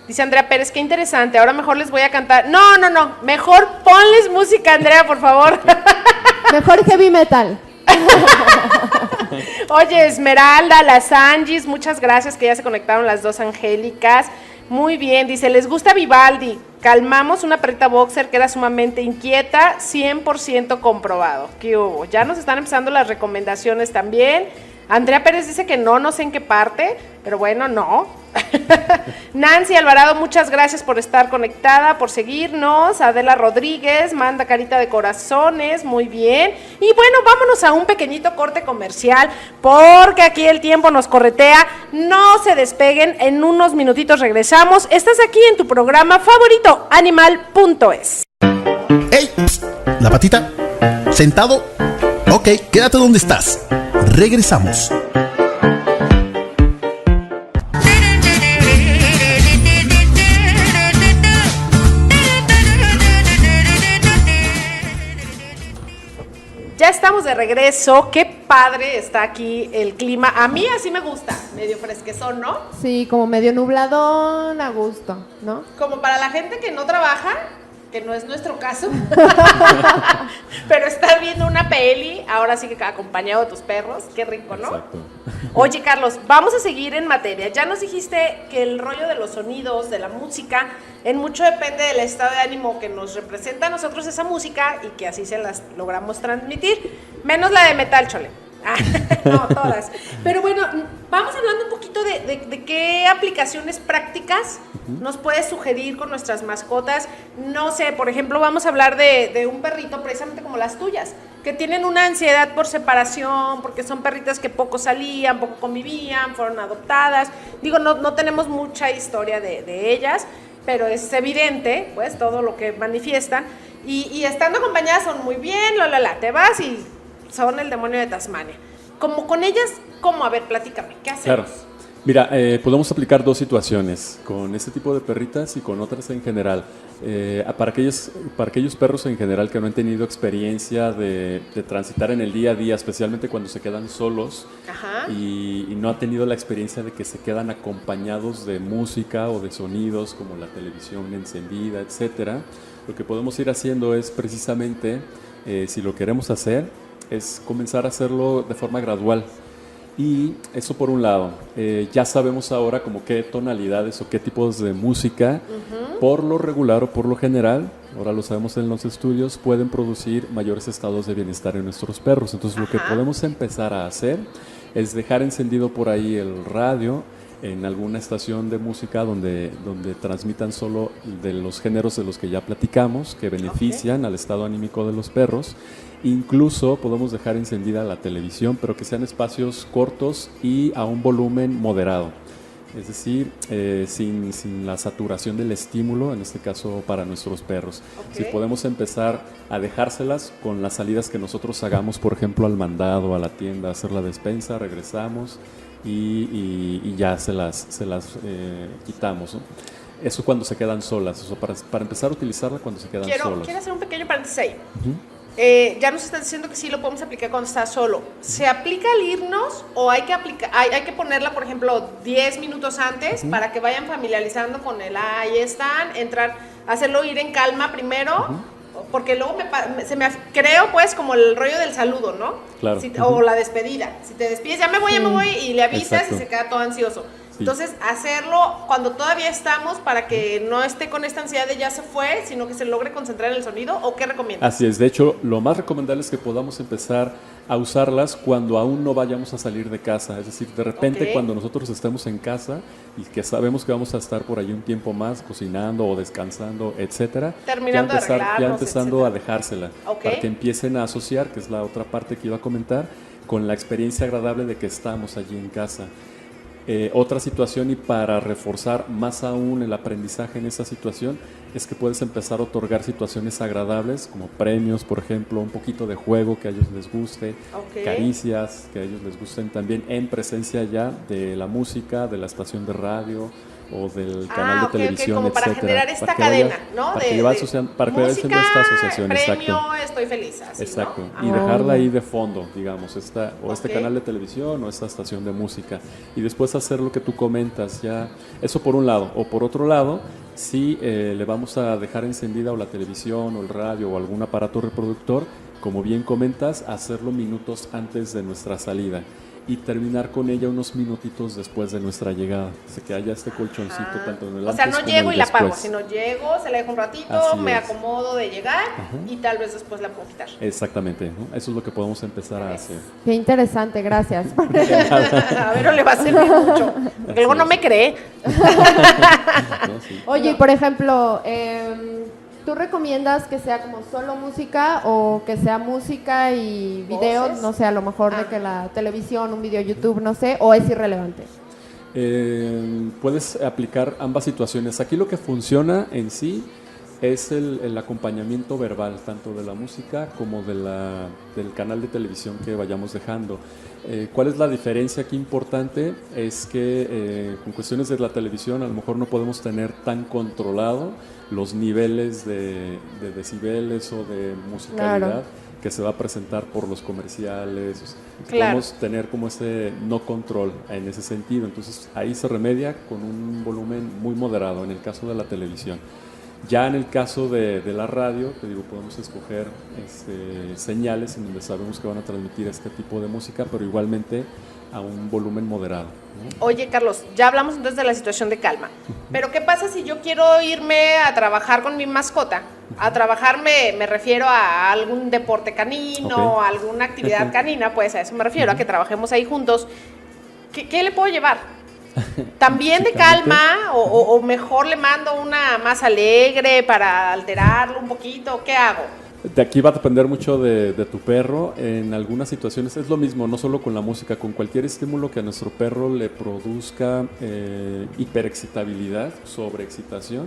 Dice Andrea Pérez, qué interesante, ahora mejor les voy a cantar. No, mejor ponles música, Andrea, por favor. Mejor heavy metal. Oye, Esmeralda, las Angis, muchas gracias que ya se conectaron las dos angélicas. Muy bien, dice, ¿les gusta Vivaldi? Calmamos una perrita boxer que era sumamente inquieta, 100% comprobado. ¿Qué hubo? Ya nos están empezando las recomendaciones también. Andrea Pérez dice que no sé en qué parte, pero bueno, no. Nancy Alvarado, muchas gracias por estar conectada, por seguirnos. Adela Rodríguez manda carita de corazones, muy bien. Y bueno, vámonos a un pequeñito corte comercial, porque aquí el tiempo nos corretea. No se despeguen, en unos minutitos regresamos. Estás aquí en tu programa favorito, Animal.es. ¡Ey! Psst, ¿la patita? ¿Sentado? Ok, quédate donde estás. Regresamos. Ya estamos de regreso. Qué padre está aquí el clima. A mí así me gusta, medio fresquezón, ¿no? Sí, como medio nubladón, a gusto, ¿no? Como para la gente que no trabaja, que no es nuestro caso, pero estar viendo una peli, ahora sí que acompañado de tus perros, qué rico, ¿no? Exacto. Oye, Carlos, vamos a seguir en materia. Ya nos dijiste que el rollo de los sonidos, de la música, en mucho depende del estado de ánimo que nos representa a nosotros esa música y que así se las logramos transmitir, menos la de metal, chole. No, todas. Pero bueno, vamos hablando un poquito de qué aplicaciones prácticas nos puedes sugerir con nuestras mascotas. No sé, por ejemplo, vamos a hablar de un perrito precisamente como las tuyas, que tienen una ansiedad por separación, porque son perritas que poco salían, poco convivían, fueron adoptadas. Digo, no tenemos mucha historia de ellas, pero es evidente, pues, todo lo que manifiestan. Y estando acompañadas son muy bien, te vas y son el demonio de Tasmania. Como con ellas, ¿cómo? A ver, platícame, ¿qué hacemos? Claro. Mira, podemos aplicar dos situaciones, con este tipo de perritas y con otras en general. Para aquellos perros en general que no han tenido experiencia de transitar en el día a día, especialmente cuando se quedan solos. Ajá. Y no han tenido la experiencia de que se quedan acompañados de música o de sonidos como la televisión encendida, etcétera. Lo que podemos ir haciendo es precisamente, si lo queremos hacer, es comenzar a hacerlo de forma gradual. Y eso por un lado. Ya sabemos ahora como qué tonalidades o qué tipos de música, por lo regular o por lo general, ahora lo sabemos en los estudios, pueden producir mayores estados de bienestar en nuestros perros. Entonces lo que podemos empezar a hacer es dejar encendido por ahí el radio en alguna estación de música donde transmitan solo de los géneros de los que ya platicamos, que benefician al estado anímico de los perros. Incluso podemos dejar encendida la televisión, pero que sean espacios cortos y a un volumen moderado. Es decir, sin la saturación del estímulo, en este caso para nuestros perros. Si podemos empezar a dejárselas con las salidas que nosotros hagamos, por ejemplo, al mandado, a la tienda, a hacer la despensa, regresamos y ya se las quitamos, ¿no? Eso cuando se quedan solas, eso para empezar a utilizarla cuando se quedan solas. Quiero hacer un pequeño paréntesis ahí. Ya nos estás diciendo que sí lo podemos aplicar cuando está solo. ¿Se aplica al irnos o hay que ponerla, por ejemplo, 10 minutos antes para que vayan familiarizando con el ahí están, entrar, hacerlo ir en calma primero? Porque luego creo pues como el rollo del saludo, ¿no? Claro. O la despedida. Si te despides, ya me voy y le avisas. Exacto. Y se queda todo ansioso. Sí. Entonces, hacerlo cuando todavía estamos para que no esté con esta ansiedad de ya se fue, sino que se logre concentrar en el sonido, ¿o qué recomiendas? Así es, de hecho, lo más recomendable es que podamos empezar a usarlas cuando aún no vayamos a salir de casa, es decir, de repente cuando nosotros estemos en casa y que sabemos que vamos a estar por ahí un tiempo más cocinando o descansando, etcétera, terminando ya empezando a dejársela, para que empiecen a asociar, que es la otra parte que iba a comentar, con la experiencia agradable de que estamos allí en casa. Otra situación, y para reforzar más aún el aprendizaje en esa situación, es que puedes empezar a otorgar situaciones agradables como premios, por ejemplo, un poquito de juego que a ellos les guste, caricias que a ellos les gusten también, en presencia ya de la música, de la estación de radio o del canal de televisión, como para etcétera, generar esta cadena, ¿no? Para que vaya haciendo esta asociación, premio, exacto. Estoy feliz, así, exacto, ¿no? Y dejarla ahí de fondo, digamos, este canal de televisión o esta estación de música, y después hacer lo que tú comentas, ya, eso por un lado, o por otro lado, si le vamos a dejar encendida o la televisión o el radio o algún aparato reproductor, como bien comentas, hacerlo minutos antes de nuestra salida y terminar con ella unos minutitos después de nuestra llegada, o que haya este colchoncito tanto en el antes como en el después. O sea, no llego y la apago, sino llego, se la dejo un ratito, me acomodo de llegar y tal vez después la puedo quitar. Exactamente, ¿no? Eso es lo que podemos empezar a hacer. Qué interesante, gracias. A ver, le va a servir mucho, porque luego no me cree. ¿No? Sí. Oye, por ejemplo, ¿tú recomiendas que sea como solo música o que sea música y video? ¿Voces? No sé, a lo mejor de que la televisión, un video YouTube, no sé, o es irrelevante. Puedes aplicar ambas situaciones. Aquí lo que funciona en sí es el acompañamiento verbal, tanto de la música como del canal de televisión que vayamos dejando. ¿Cuál es la diferencia aquí importante? Es que con cuestiones de la televisión a lo mejor no podemos tener tan controlado los niveles de decibeles o de musicalidad que se va a presentar por los comerciales. Podemos tener como ese no control en ese sentido. Entonces ahí se remedia con un volumen muy moderado en el caso de la televisión. Ya en el caso de la radio, te digo, podemos escoger señales en donde sabemos que van a transmitir este tipo de música, pero igualmente a un volumen moderado, ¿no? Oye, Carlos, ya hablamos entonces de la situación de calma, pero ¿qué pasa si yo quiero irme a trabajar con mi mascota? A trabajar me refiero a algún deporte canino, a alguna actividad canina, pues a eso me refiero, a que trabajemos ahí juntos. ¿Qué le puedo llevar? ¿También de calma o mejor le mando una más alegre para alterarlo un poquito? ¿Qué hago? De aquí va a depender mucho de tu perro. En algunas situaciones es lo mismo, no solo con la música, con cualquier estímulo que a nuestro perro le produzca hiperexcitabilidad, sobreexcitación.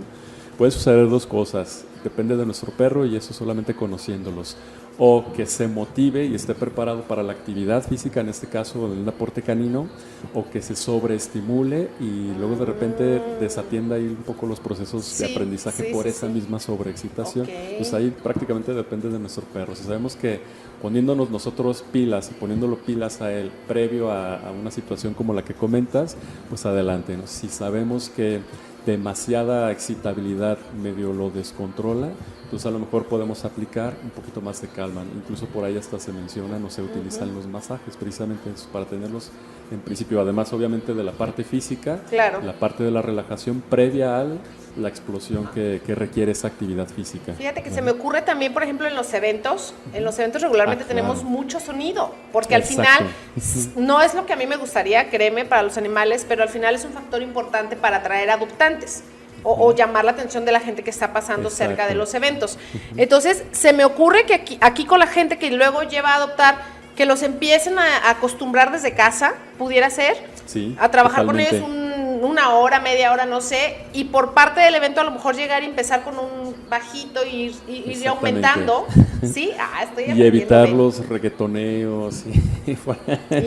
Pueden suceder dos cosas, depende de nuestro perro y eso solamente conociéndolos. O que se motive y esté preparado para la actividad física, en este caso en un deporte canino, o que se sobreestimule y luego de repente desatienda ahí un poco los procesos de aprendizaje por esa misma sobreexcitación. Pues ahí prácticamente depende de nuestro perro. Si sabemos que poniéndonos nosotros pilas y poniéndolo pilas a él previo a una situación como la que comentas, pues adelante, ¿no? Si sabemos que demasiada excitabilidad medio lo descontrola, entonces a lo mejor podemos aplicar un poquito más de calma. Incluso por ahí hasta se mencionan o se utilizan los masajes precisamente para tenerlos en principio, además obviamente de la parte física, la parte de la relajación previa al la explosión que requiere esa actividad física. Fíjate que se me ocurre también, por ejemplo, en los eventos regularmente claro. tenemos mucho sonido, porque al Exacto. final no es lo que a mí me gustaría, créeme, para los animales, pero al final es un factor importante para atraer adoptantes. O llamar la atención de la gente que está pasando Exacto. cerca de los eventos. Entonces, se me ocurre que aquí con la gente que luego lleva a adoptar, que los empiecen a acostumbrar desde casa, pudiera ser, Sí, a trabajar totalmente. con ellos una hora, media hora, no sé, y por parte del evento a lo mejor llegar y empezar con un bajito y ir Exactamente. aumentando, ¿sí? Estoy Y aprendiendo evitar bien. los reggaetoneos y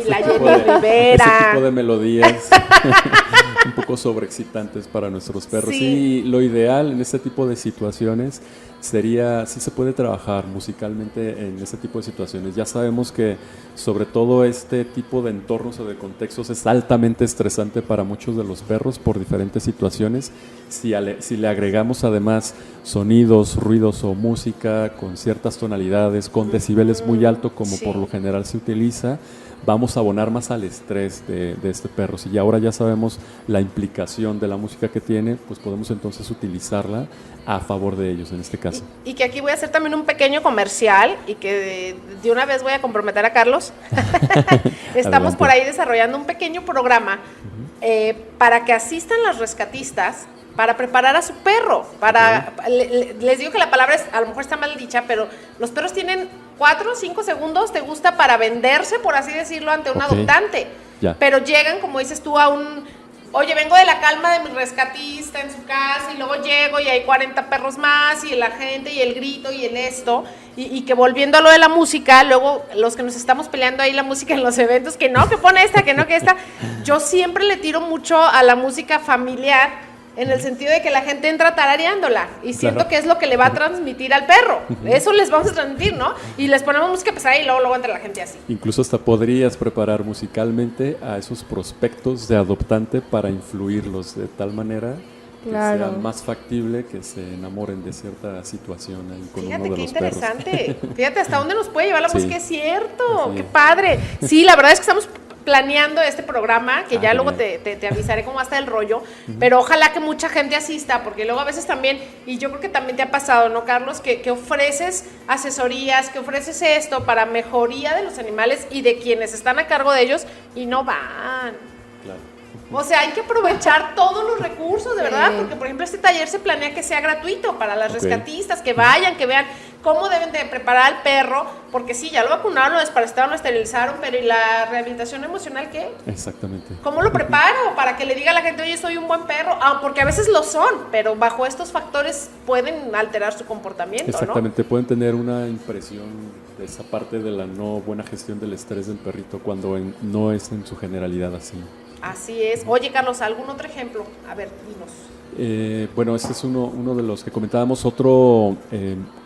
la Jenny Rivera. ese tipo de melodías un poco sobreexcitantes para nuestros perros. Sí. Y lo ideal en este tipo de situaciones sería, sí se puede trabajar musicalmente en este tipo de situaciones. Ya sabemos que sobre todo este tipo de entornos o de contextos es altamente estresante para muchos de los perros por diferentes situaciones. Si le agregamos además sonidos, ruidos o música con ciertas tonalidades, con decibeles muy alto como Sí. por lo general se utiliza, vamos a abonar más al estrés de este perro. Si ya ahora ya sabemos la implicación de la música que tiene, pues podemos entonces utilizarla a favor de ellos en este caso. Y que aquí voy a hacer también un pequeño comercial y que de una vez voy a comprometer a Carlos. Estamos Adelante. por ahí desarrollando un pequeño programa para que asistan las rescatistas para preparar a su perro. Les digo que la palabra a lo mejor está mal dicha, pero los perros tienen 4 o 5 segundos, te gusta, para venderse, por así decirlo, ante un Ok. adoptante. Ya. Pero llegan, como dices tú, oye, vengo de la calma de mi rescatista en su casa y luego llego y hay 40 perros más y la gente y el grito y el esto. Y que volviendo a lo de la música, luego los que nos estamos peleando ahí la música en los eventos, que no, que pone esta, que no, que esta. Yo siempre le tiro mucho a la música familiar, en el sentido de que la gente entra tarareándola y siento Claro. que es lo que le va a transmitir al perro. Eso les vamos a transmitir, ¿no? Y les ponemos música pesada y luego entra la gente así. Incluso hasta podrías preparar musicalmente a esos prospectos de adoptante para influirlos de tal manera que Claro. sea más factible que se enamoren de cierta situación ahí con Fíjate uno de qué los perros. interesante. Fíjate hasta dónde nos puede llevar la Sí. música, es cierto. Sí. Qué padre. Sí, la verdad es que estamos planeando este programa, que ya luego genial. te avisaré cómo va a estar el rollo, pero ojalá que mucha gente asista, porque luego a veces también, y yo creo que también te ha pasado, ¿no, Carlos? Que ofreces asesorías, que ofreces esto para mejoría de los animales y de quienes están a cargo de ellos y no van. Claro. O sea, hay que aprovechar todos los recursos, de Sí. verdad, porque por ejemplo este taller se planea que sea gratuito para las Ok. rescatistas, que vayan, que vean cómo deben de preparar al perro, porque sí, ya lo vacunaron, lo desparasitaron, lo esterilizaron, pero ¿y la rehabilitación emocional qué? Exactamente. ¿Cómo lo preparo? Para que le diga a la gente, oye, soy un buen perro, porque a veces lo son, pero bajo estos factores pueden alterar su comportamiento, Exactamente, pueden tener una impresión de esa parte de la no buena gestión del estrés del perrito cuando no es en su generalidad así. ¿no? Así es. Oye, Carlos, ¿algún otro ejemplo? A ver, dinos. Bueno, este es uno de los que comentábamos, otro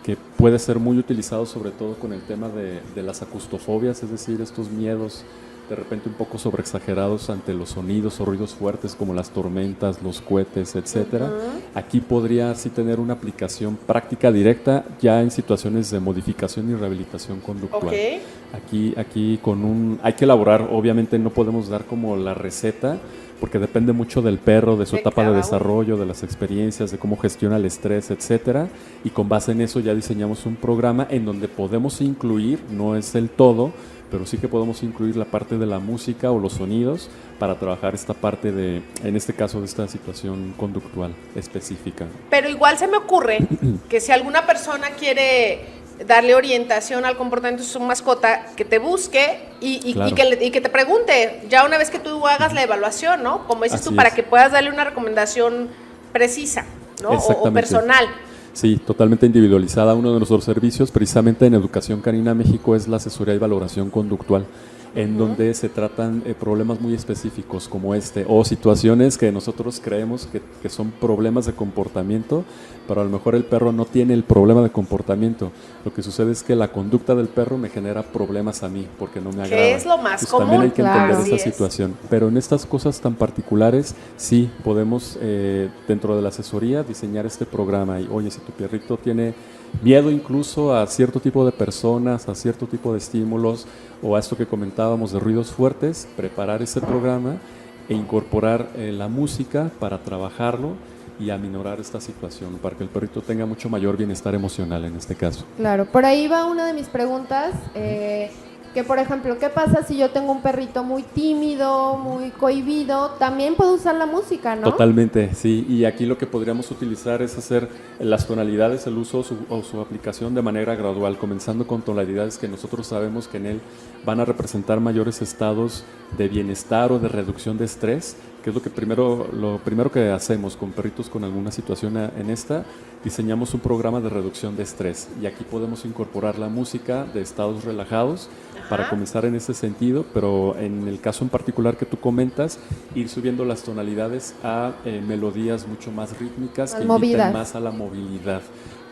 que puede ser muy utilizado sobre todo con el tema de las acustofobias, es decir, estos miedos de repente un poco sobreexagerados ante los sonidos o ruidos fuertes como las tormentas, los cohetes, etcétera. Aquí podría sí tener una aplicación práctica directa ya en situaciones de modificación y rehabilitación conductual. Ok. Aquí hay que elaborar, obviamente no podemos dar como la receta, porque depende mucho del perro, de su De etapa de cada uno. desarrollo, de las experiencias, de cómo gestiona el estrés, etcétera. Y con base en eso ya diseñamos un programa en donde podemos incluir, no es el todo, pero sí que podemos incluir la parte de la música o los sonidos para trabajar esta parte en este caso, de esta situación conductual específica. Pero igual se me ocurre que si alguna persona quiere darle orientación al comportamiento de su mascota, que te busque y Claro. que te pregunte, ya una vez que tú hagas la evaluación, ¿no? Como dices Así tú, para es. que puedas darle una recomendación precisa, ¿no? O Exactamente. personal. Sí, totalmente individualizada. Uno de nuestros servicios, precisamente en Educación Canina México, es la asesoría y valoración conductual, en donde se tratan problemas muy específicos como este, o situaciones que nosotros creemos que son problemas de comportamiento, pero a lo mejor el perro no tiene el problema de comportamiento. Lo que sucede es que la conducta del perro me genera problemas a mí, porque no me agrada. Que es lo más Entonces, común. también hay que entender Claro. esa Así es. situación. Pero en estas cosas tan particulares, sí podemos, dentro de la asesoría, diseñar este programa. Y, oye, si tu perrito tiene miedo incluso a cierto tipo de personas, a cierto tipo de estímulos, o a esto que comentábamos de ruidos fuertes, preparar ese programa e incorporar la música para trabajarlo y aminorar esta situación para que el perrito tenga mucho mayor bienestar emocional en este caso. Claro, por ahí va una de mis preguntas, que por ejemplo, ¿qué pasa si yo tengo un perrito muy tímido, muy cohibido? También puedo usar la música, ¿no? Totalmente, sí, y aquí lo que podríamos utilizar es hacer las tonalidades, el uso o su aplicación de manera gradual, comenzando con tonalidades que nosotros sabemos que en él van a representar mayores estados de bienestar o de reducción de estrés, que es lo primero que hacemos con perritos con alguna situación en esta, diseñamos un programa de reducción de estrés y aquí podemos incorporar la música de estados relajados para comenzar en ese sentido, pero en el caso en particular que tú comentas, ir subiendo las tonalidades a melodías mucho más rítmicas que inviten más a la movilidad,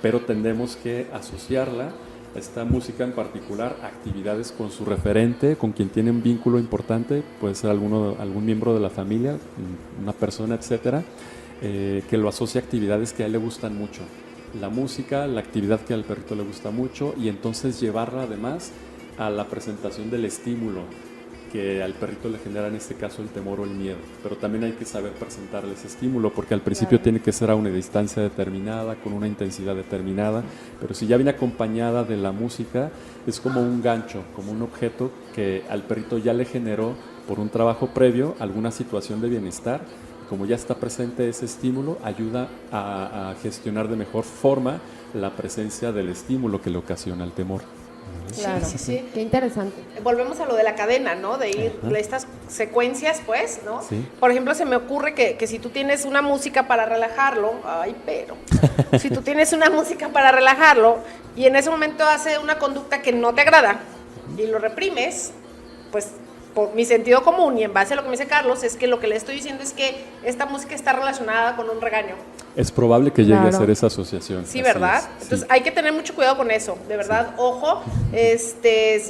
pero tendremos que asociarla, esta música en particular, actividades con su referente, con quien tiene un vínculo importante, puede ser algún miembro de la familia, una persona, etcétera, que lo asocie a actividades que a él le gustan mucho. La música, la actividad que al perrito le gusta mucho y entonces llevarla además a la presentación del estímulo que al perrito le genera en este caso el temor o el miedo, pero también hay que saber presentarle ese estímulo porque al principio tiene que ser a una distancia determinada, con una intensidad determinada, pero si ya viene acompañada de la música es como un gancho, como un objeto que al perrito ya le generó por un trabajo previo alguna situación de bienestar. Como ya está presente ese estímulo, ayuda a gestionar de mejor forma la presencia del estímulo que le ocasiona el temor. Claro, Sí. Qué interesante. Volvemos a lo de la cadena, ¿no? De ir estas secuencias, pues, ¿no? Sí. Por ejemplo, se me ocurre que si tú tienes una música para relajarlo, si tú tienes una música para relajarlo y en ese momento hace una conducta que no te agrada y lo reprimes, pues por mi sentido común y en base a lo que me dice Carlos, es que lo que le estoy diciendo es que esta música está relacionada con un regaño. Es probable que llegue a ser esa asociación. Sí, así ¿verdad? es, Entonces sí. hay que tener mucho cuidado con eso, de verdad, ojo,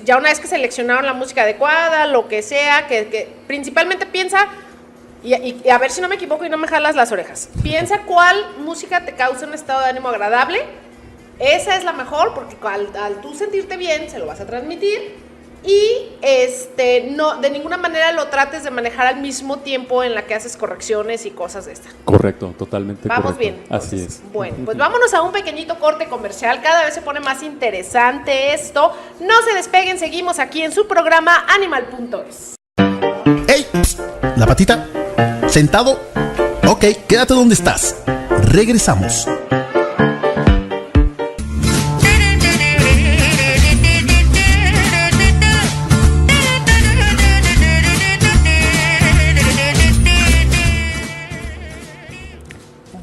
ya una vez que seleccionaron la música adecuada, lo que sea, que principalmente piensa, y a ver si no me equivoco y no me jalas las orejas, piensa cuál música te causa un estado de ánimo agradable, esa es la mejor, porque al tú sentirte bien, se lo vas a transmitir, y no, de ninguna manera lo trates de manejar al mismo tiempo en la que haces correcciones y cosas de estas. Correcto, totalmente Vamos correcto. bien. Así Entonces, es. Bueno, pues vámonos a un pequeñito corte comercial. Cada vez se pone más interesante esto. No se despeguen, seguimos aquí en su programa Animal.es. ¡Ey! La patita. ¿Sentado? Ok, quédate donde estás. Regresamos.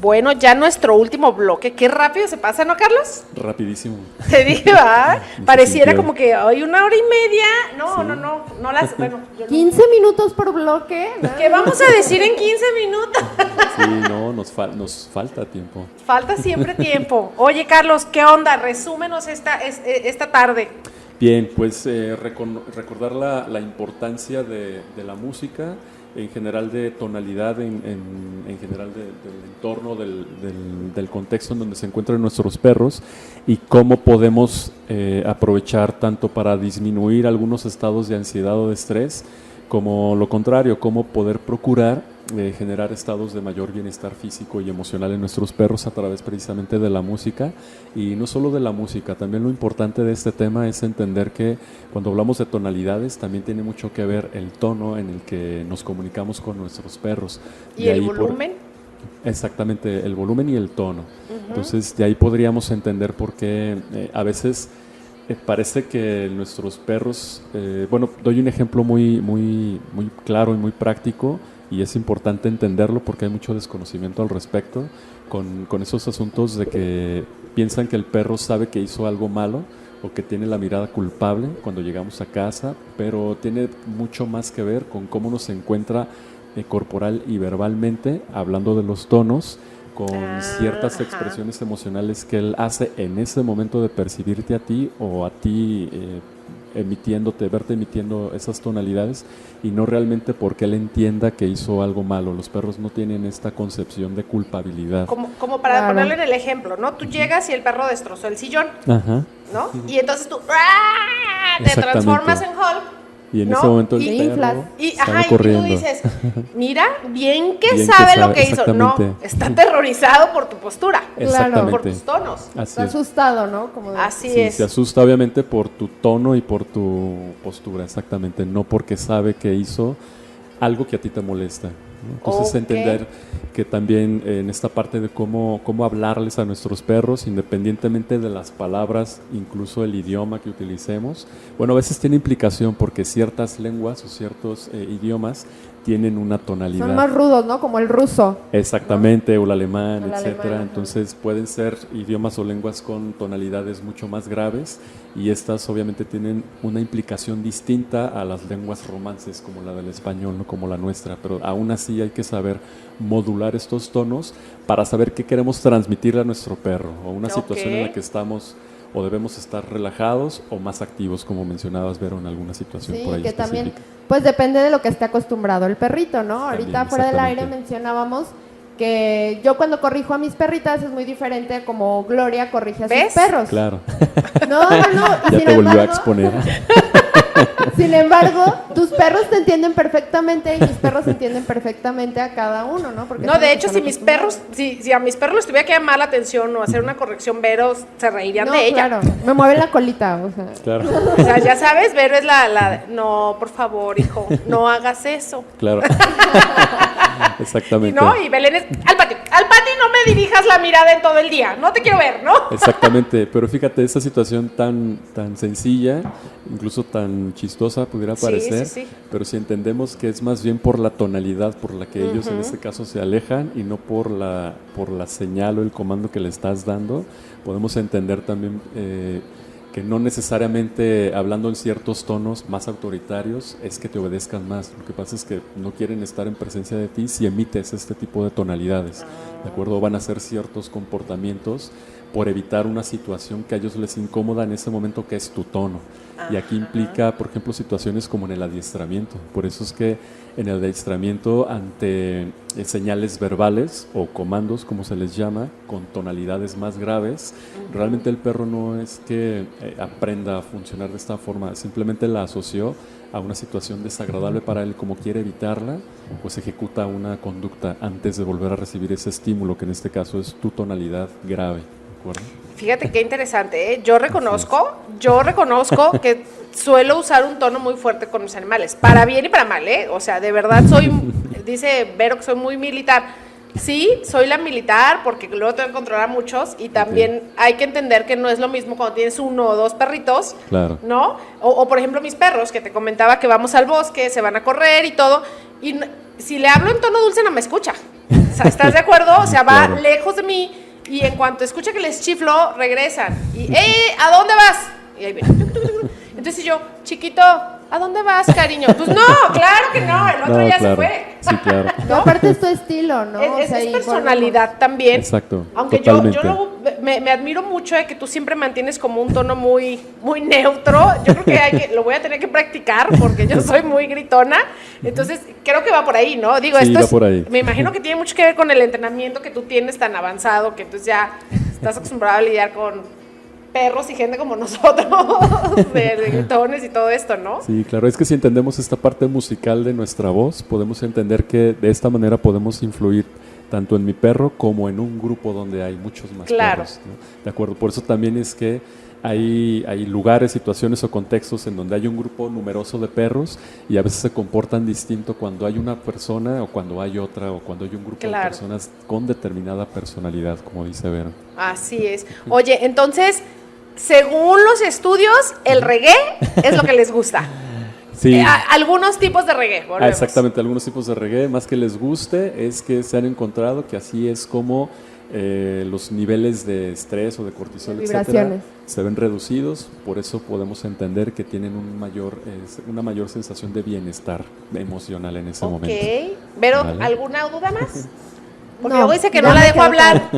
Bueno, ya nuestro último bloque. Qué rápido se pasa, ¿no, Carlos? Rapidísimo. Te dije, ¿verdad? Sí, Pareciera sí, como que hoy 1 hora y media. No, Sí. no las. Bueno, yo no. 15 minutos por bloque. ¿no? ¿Qué vamos a decir en 15 minutos? Sí, no, nos falta tiempo. Falta siempre tiempo. Oye, Carlos, ¿qué onda? Resúmenos esta tarde. Bien, pues recordar la importancia de la música, en general de tonalidad, en general del entorno, del contexto en donde se encuentran nuestros perros y cómo podemos aprovechar tanto para disminuir algunos estados de ansiedad o de estrés, como lo contrario, cómo poder procurar generar estados de mayor bienestar físico y emocional en nuestros perros a través precisamente de la música. Y no solo de la música, también lo importante de este tema es entender que cuando hablamos de tonalidades también tiene mucho que ver el tono en el que nos comunicamos con nuestros perros. ¿Y el volumen? Exactamente, el volumen y el tono. Entonces de ahí podríamos entender por qué a veces parece que nuestros perros, doy un ejemplo muy claro y muy práctico, y es importante entenderlo porque hay mucho desconocimiento al respecto con esos asuntos de que piensan que el perro sabe que hizo algo malo o que tiene la mirada culpable cuando llegamos a casa, pero tiene mucho más que ver con cómo nos encuentra corporal y verbalmente, hablando de los tonos, con ciertas expresiones emocionales que él hace en ese momento de percibirte a ti o a ti verte emitiendo esas tonalidades, y no realmente porque él entienda que hizo algo malo. Los perros no tienen esta concepción de culpabilidad. Como para ponerlo en el ejemplo, ¿no? Tú llegas y el perro destrozó el sillón, Ajá. ¿no? Y entonces tú te transformas en Hulk Y en ¿no? ese momento el Y perro inflas. sale corriendo. Y tú dices, mira, bien que Bien que sabe lo sabe, que hizo. No, exactamente. está aterrorizado por tu postura, Exactamente. por tus tonos. Así Está es. asustado, ¿no? Como de- Así Sí, es. se asusta obviamente por tu tono y por tu postura, exactamente, no porque sabe que hizo algo que a ti te molesta, ¿no? Entonces Ok. entender que también en esta parte de cómo hablarles a nuestros perros, independientemente de las palabras, incluso el idioma que utilicemos, bueno, a veces tiene implicación porque ciertas lenguas o ciertos idiomas tienen una tonalidad. Son más rudos, ¿no? Como el ruso. Exactamente, o el alemán, El etcétera. alemán, ajá. Entonces pueden ser idiomas o lenguas con tonalidades mucho más graves y estas obviamente tienen una implicación distinta a las lenguas romances como la del español, no como la nuestra, pero aún así hay que saber modular estos tonos para saber qué queremos transmitirle a nuestro perro o una situación en la Ok. que estamos o debemos estar relajados o más activos, como mencionabas, Vero, en alguna situación Sí, por ahí que también, específica. pues depende de lo que esté acostumbrado el perrito, ¿no? Ahorita También, fuera del aire exactamente. mencionábamos que yo cuando corrijo a mis perritas es muy diferente a como Gloria corrige a ¿Ves? sus perros. Claro, No, no, no. Y ya sin te volvió a embargo- exponer. Sin embargo, tus perros te entienden perfectamente y mis perros entienden perfectamente a cada uno, ¿no? Porque No, son de los hecho, que si están mis acostumbrados. perros, si a mis perros les tuviera que llamar la atención o hacer una corrección, Vero se reirían No, de ella. claro, me mueve la colita, o sea. Claro, O sea, ya sabes, Vero es no, por favor, hijo, no hagas eso. claro. Y Exactamente. no, y Belén es, al patio no me dirijas la mirada en todo el día, no te quiero ver, ¿no? Exactamente, pero fíjate, esa situación tan sencilla, incluso tan chistosa pudiera Sí, parecer, sí, sí. pero si entendemos que es más bien por la tonalidad por la que ellos en este caso se alejan y no por la señal o el comando que le estás dando, podemos entender también que no necesariamente hablando en ciertos tonos más autoritarios es que te obedezcan más. Lo que pasa es que no quieren estar en presencia de ti si emites este tipo de tonalidades. ¿De acuerdo? Van a hacer ciertos comportamientos por evitar una situación que a ellos les incomoda en ese momento que es tu tono. Y aquí implica, por ejemplo, situaciones como en el adiestramiento. Por eso es que en el adiestramiento ante señales verbales o comandos, como se les llama, con tonalidades más graves, realmente el perro no es que aprenda a funcionar de esta forma, simplemente la asoció a una situación desagradable para él, como quiere evitarla, pues ejecuta una conducta antes de volver a recibir ese estímulo, que en este caso es tu tonalidad grave. ¿De acuerdo? Fíjate qué interesante, ¿eh? Yo reconozco que suelo usar un tono muy fuerte con mis animales, para bien y para mal, ¿eh? O sea, de verdad dice Vero que soy muy militar. Sí, soy la militar porque luego tengo que controlar a muchos y también hay que entender que no es lo mismo cuando tienes uno o dos perritos, Claro. ¿no? O por ejemplo mis perros, que te comentaba que vamos al bosque, se van a correr y todo, y si le hablo en tono dulce no me escucha. O sea, ¿estás de acuerdo? O sea, va Claro. lejos de mí y en cuanto escucha que les chiflo, regresan. Y, ¿a dónde vas? Y ahí viene. Entonces yo, chiquito, ¿a dónde vas, cariño? Pues no, claro que no, el otro No, ya claro. se fue. Sí, claro. Y aparte es tu estilo, ¿no? O sea, Es y personalidad también. Exacto, Aunque totalmente. yo luego me admiro mucho de que tú siempre mantienes como un tono muy neutro. Yo creo que lo voy a tener que practicar porque yo soy muy gritona. Entonces, creo que va por ahí, ¿no? Digo, Sí, esto va por ahí. me imagino que tiene mucho que ver con el entrenamiento que tú tienes tan avanzado, que entonces ya estás acostumbrado a lidiar con perros y gente como nosotros, de gritones y todo esto, ¿no? Sí, claro, es que si entendemos esta parte musical de nuestra voz, podemos entender que de esta manera podemos influir tanto en mi perro como en un grupo donde hay muchos más Claro. perros, ¿no? De acuerdo, por eso también es que hay lugares, situaciones o contextos en donde hay un grupo numeroso de perros y a veces se comportan distinto cuando hay una persona o cuando hay otra o cuando hay un grupo de Claro. personas con determinada personalidad, como dice Vero. Así es. Oye, entonces, según los estudios, el reggae es lo que les gusta. Sí. Algunos tipos de reggae, volvemos. Exactamente, algunos tipos de reggae, más que les guste, es que se han encontrado que así es como los niveles de estrés o de cortisol, De etcétera, vibraciones. se ven reducidos, por eso podemos entender que tienen una mayor sensación de bienestar emocional en ese momento. Ok. Pero, Vale. ¿alguna duda más? Porque No, luego dice que ya no la me dejo quedó hablar.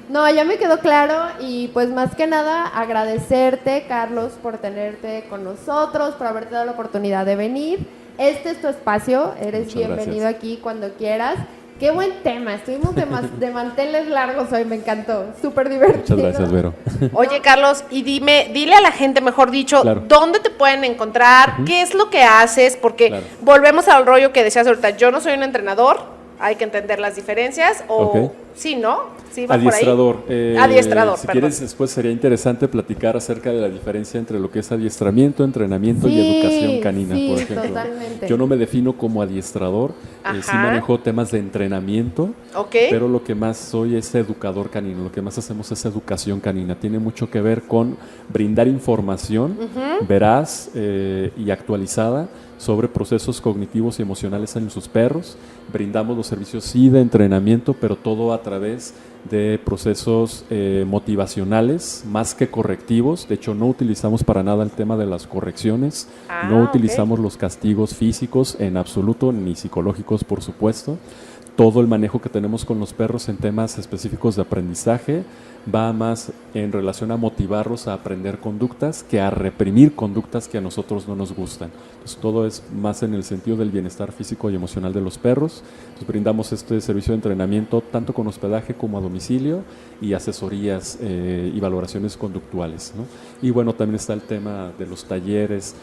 No, ya me quedó claro y pues más que nada agradecerte, Carlos, por tenerte con nosotros, por haberte dado la oportunidad de venir. Este es tu espacio, eres Muchas bienvenido gracias. aquí cuando quieras. Qué buen tema, estuvimos de manteles largos hoy, me encantó, súper divertido. Muchas gracias, Vero. Oye, Carlos, y dile a la gente, mejor dicho, Claro. ¿dónde te pueden encontrar? ¿Qué es lo que haces? Porque Claro. volvemos al rollo que decías ahorita, yo no soy un entrenador, hay que entender las diferencias, o Ok. sí, ¿no? Sí, va por ahí. Adiestrador. Adiestrador, Si perdón. quieres, después sería interesante platicar acerca de la diferencia entre lo que es adiestramiento, entrenamiento Sí, y educación canina, sí, por ejemplo. totalmente. Yo no me defino como adiestrador, sí Ajá. manejo temas de entrenamiento, Ok. pero lo que más soy es educador canino, lo que más hacemos es educación canina. Tiene mucho que ver con brindar información veraz y actualizada sobre procesos cognitivos y emocionales en sus perros. Brindamos los servicios sí de entrenamiento, pero todo a través de procesos motivacionales más que correctivos. De hecho, no utilizamos para nada el tema de las correcciones, no ok. utilizamos los castigos físicos en absoluto, ni psicológicos, por supuesto. Todo el manejo que tenemos con los perros en temas específicos de aprendizaje va más en relación a motivarlos a aprender conductas que a reprimir conductas que a nosotros no nos gustan. Entonces, todo es más en el sentido del bienestar físico y emocional de los perros. Entonces, brindamos este servicio de entrenamiento tanto con hospedaje como a domicilio y asesorías y valoraciones conductuales, ¿no? Y bueno, también está el tema de los talleres.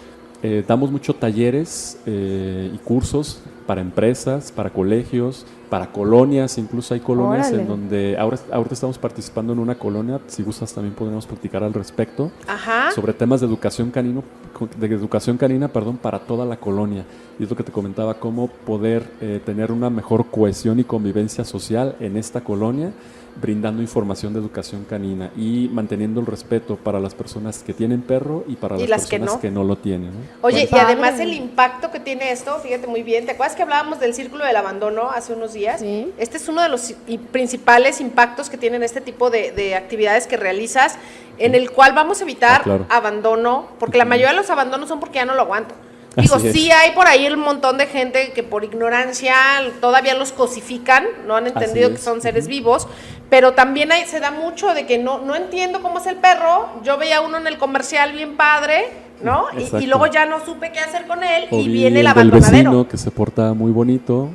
Damos muchos talleres y cursos para empresas, para colegios, para colonias, incluso hay colonias Órale. en donde ahorita estamos participando en una colonia, si gustas también podemos platicar al respecto, Ajá. sobre temas de educación canina, para toda la colonia. Y es lo que te comentaba, cómo poder tener una mejor cohesión y convivencia social en esta colonia, brindando información de educación canina y manteniendo el respeto para las personas que tienen perro y para Y las las que personas no. que no lo tienen, ¿no? Oye, y Padre. además el impacto que tiene esto, fíjate muy bien, ¿te acuerdas que hablábamos del círculo del abandono hace unos días? Sí. Este es uno de los principales impactos que tienen este tipo de actividades que realizas, en el cual vamos a evitar Claro. abandono, porque la mayoría de los abandonos son porque ya no lo aguanto. Digo, Así es. sí hay por ahí un montón de gente que por ignorancia todavía los cosifican, no han entendido Así que es. son seres vivos, pero también se da mucho de que no entiendo cómo es el perro, yo veía uno en el comercial bien padre, ¿no? Y Exacto. luego ya no supe qué hacer con él O y vi viene el del abandonadero. vecino que se porta muy bonito,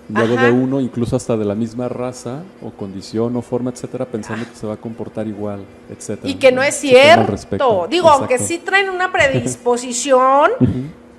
luego Ajá. de uno, incluso hasta de la misma raza o condición o forma, etcétera, pensando que se va a comportar igual, etcétera. Y que no es Mucho tema al cierto. respecto. Digo, aunque Exacto. sí traen una predisposición,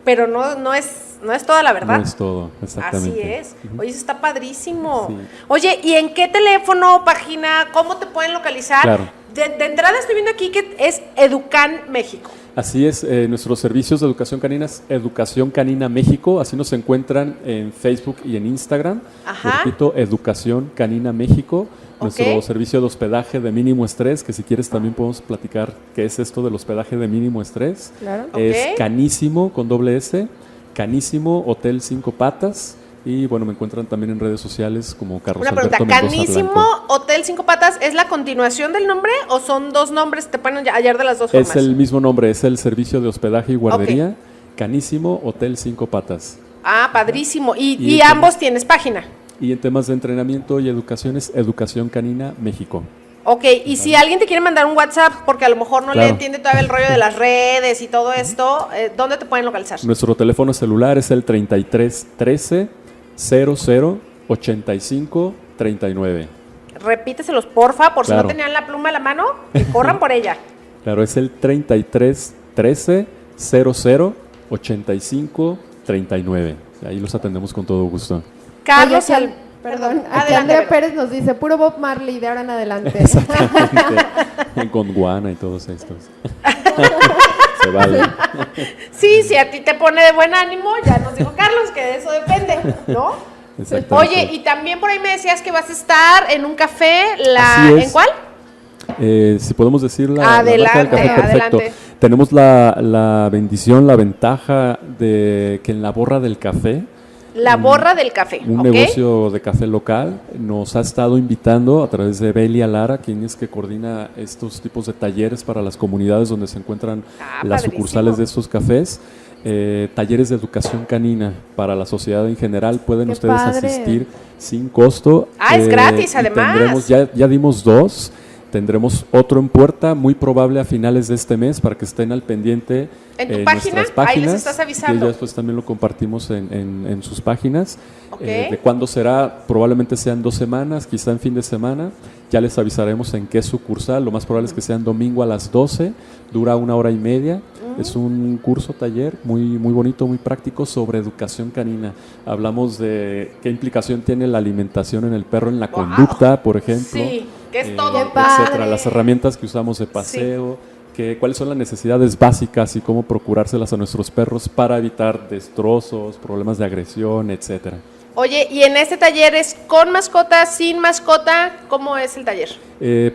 pero no es toda la verdad. No es todo, exactamente. Así es. Oye, eso está padrísimo. Sí. Oye, ¿y en qué teléfono, página, cómo te pueden localizar? Claro. De entrada estoy viendo aquí que es Educan México. Así es, nuestros servicios de educación canina es Educación Canina México, así nos encuentran en Facebook y en Instagram. Ajá. Repito, Educación Canina México. Nuestro Ok. servicio de hospedaje de mínimo estrés, que si quieres también podemos platicar qué es esto del hospedaje de mínimo estrés. Claro. Es Ok. Canísimo con doble S, Canísimo Hotel 5 Patas. Y bueno, me encuentran también en redes sociales como Carlos Una pregunta, Alberto Mendoza ¿Canísimo Blanco. Hotel 5 Patas es la continuación del nombre o son dos nombres? ¿Te ponen ayer de las dos formas? Es el mismo nombre, es el servicio de hospedaje y guardería, Canísimo Hotel 5 Patas. Ah, padrísimo. Y Y ambos tienes página. Y en temas de entrenamiento y educación es Educación Canina México. Ok, y si alguien te quiere mandar un WhatsApp, porque a lo mejor no le Claro. entiende todavía el rollo de las redes y todo esto, ¿dónde te pueden localizar? Nuestro teléfono celular es el 33 13 00 85 39. Repíteselos, porfa, por si Claro. no tenían la pluma a la mano, que corran por ella. Claro, es el 33 13 00 85 39. Ahí los atendemos con todo gusto. Carlos, Oye, perdón, aquí Adelante, Andrea Vero. Pérez nos dice, puro Bob Marley de ahora en adelante. Exactamente. Con Guana y todos estos. Se vale. Sí, si a ti te pone de buen ánimo, ya nos dijo Carlos que de eso depende, ¿no? Exactamente. Oye, y también por ahí me decías que vas a estar en un café, Así es. ¿en cuál? Si podemos decir la marca del Adelante, café, perfecto. adelante. Tenemos la bendición, la ventaja de que en la borra del café, La borra del café, un ¿ok? negocio de café local, nos ha estado invitando a través de Belia Lara, quien es que coordina estos tipos de talleres para las comunidades donde se encuentran las padrísimo. sucursales de estos cafés. Talleres de educación canina para la sociedad en general. Pueden ¡Qué ustedes padre! asistir sin costo. Ah, es gratis, y además. tendremos, ya dimos 2. Tendremos otro en puerta, muy probable a finales de este mes, para que estén al pendiente ¿En tu página? nuestras páginas. Ahí les estás avisando. Y ya después también lo compartimos en sus páginas. Ok. De cuándo será, probablemente sean 2 semanas, quizá en fin de semana. Ya les avisaremos en qué sucursal. Lo más probable es que sean domingo a las 12, dura 1 hora y media. Es un curso, taller muy, muy bonito, muy práctico sobre educación canina. Hablamos de qué implicación tiene la alimentación en el perro en la Wow. conducta, por ejemplo. Sí, que es todo. Qué padre. etcétera, las herramientas que usamos de paseo, cuáles son las necesidades básicas y cómo procurárselas a nuestros perros para evitar destrozos, problemas de agresión, etcétera. Oye, ¿y en este taller es con mascota, sin mascota? ¿Cómo es el taller?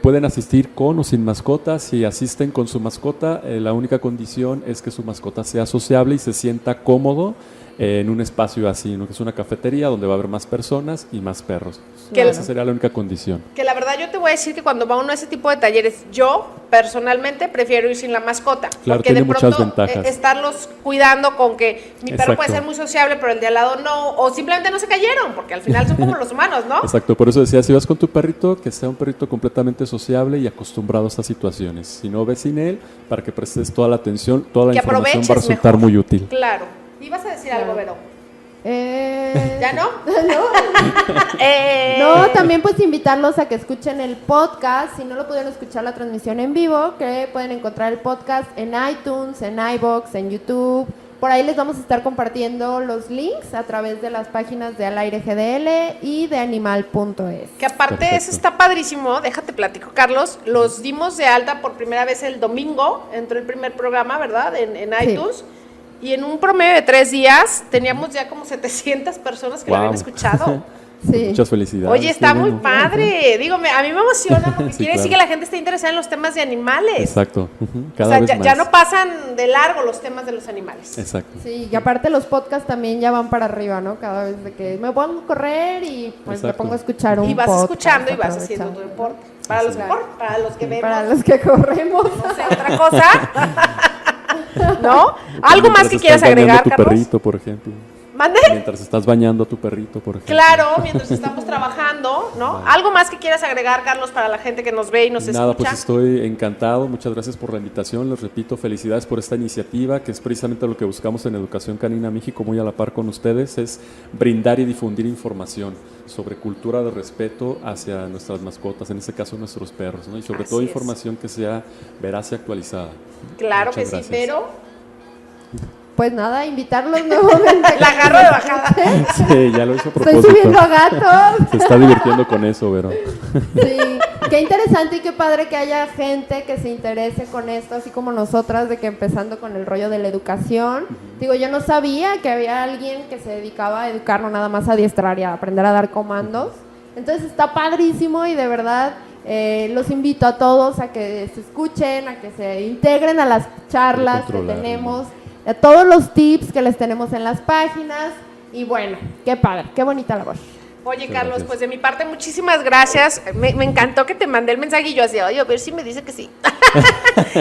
Pueden asistir con o sin mascota. Si asisten con su mascota, la única condición es que su mascota sea sociable y se sienta cómodo en un espacio así, ¿no? Que es una cafetería donde va a haber más personas y más perros. Que- Esa sería la única condición. Que la verdad yo te voy a decir que cuando va uno a ese tipo de talleres, yo personalmente prefiero ir sin la mascota. Claro, porque tiene de muchas pronto ventajas. Estarlos cuidando con que mi perro puede Exacto. ser muy sociable, pero el de al lado no, o simplemente no se cayeron, porque al final son como los humanos, ¿no? Exacto, por eso decía, si vas con tu perrito, que sea un perrito completamente sociable y acostumbrado a estas situaciones. Si no, ves sin él, para que prestes toda la atención, toda la Que información aproveches va a resultar mejor. muy útil. Claro. ¿Ibas a decir algo, Vero? ¿Ya ¿Ya no? No, también pues invitarlos a que escuchen el podcast, si no lo pudieron escuchar la transmisión en vivo, que pueden encontrar el podcast en iTunes, en iVoox, en YouTube. Por ahí les vamos a estar compartiendo los links a través de las páginas de Al Aire GDL y de animal.es. Que aparte Perfecto. eso está padrísimo, déjate platico, Carlos, los dimos de alta por primera vez el domingo, entró el primer programa, ¿verdad? En Sí. iTunes, y en un promedio de 3 días teníamos ya como 700 personas que lo habían Wow. escuchado. Sí. Muchas felicidades. Oye, está qué muy bueno. padre, digo, a mí me emociona porque Sí, quiere decir que claro. la gente está interesada en los temas de animales. Exacto, O cada sea, vez ya más. no pasan de largo los temas de los animales. Exacto. Sí, y aparte los podcasts también ya van para arriba, ¿no? Cada vez de que me pongo a correr y pues me Exacto. pongo a escuchar un Y vas podcast, escuchando y vas haciendo tu aprovechando. deporte. Para los, Claro. para los que vemos, Para los que corremos. no sé, otra cosa. ¿No? ¿Algo más Mientras que quieras estás bañando agregar, a tu Carlos? perrito, por ejemplo. ¿Mande? Mientras estás bañando a tu perrito, por ejemplo. Claro, mientras estamos trabajando, ¿no? ¿Algo más que quieras agregar, Carlos, para la gente que nos ve y nos Nada, escucha? pues estoy encantado. Muchas gracias por la invitación. Les repito, felicidades por esta iniciativa, que es precisamente lo que buscamos en Educación Canina México, muy a la par con ustedes, es brindar y difundir información sobre cultura de respeto hacia nuestras mascotas, en este caso nuestros perros, ¿no? Y sobre Así todo es. información que sea veraz y actualizada. Claro Muchas que sí, gracias. pero Pues nada, invitarlos nuevamente. la agarro de bajada. Sí, ya lo hizo a Estoy propósito. subiendo a gatos. Se está divirtiendo con eso, Vero. Sí, qué interesante y qué padre que haya gente que se interese con esto, así como nosotras, de que empezando con el rollo de la educación. Digo, yo no sabía que había alguien que se dedicaba a educar, no nada más a adiestrar y a aprender a dar comandos. Entonces está padrísimo y de verdad los invito a todos a que se escuchen, a que se integren a las charlas que Controlar, tenemos, a todos los tips que les tenemos en las páginas. Y bueno, qué padre, qué bonita labor. Oye, Muchas Carlos, gracias. pues de mi parte, muchísimas gracias. Me encantó que te mandé el mensaje y yo así, oye, a ver si me dice que sí.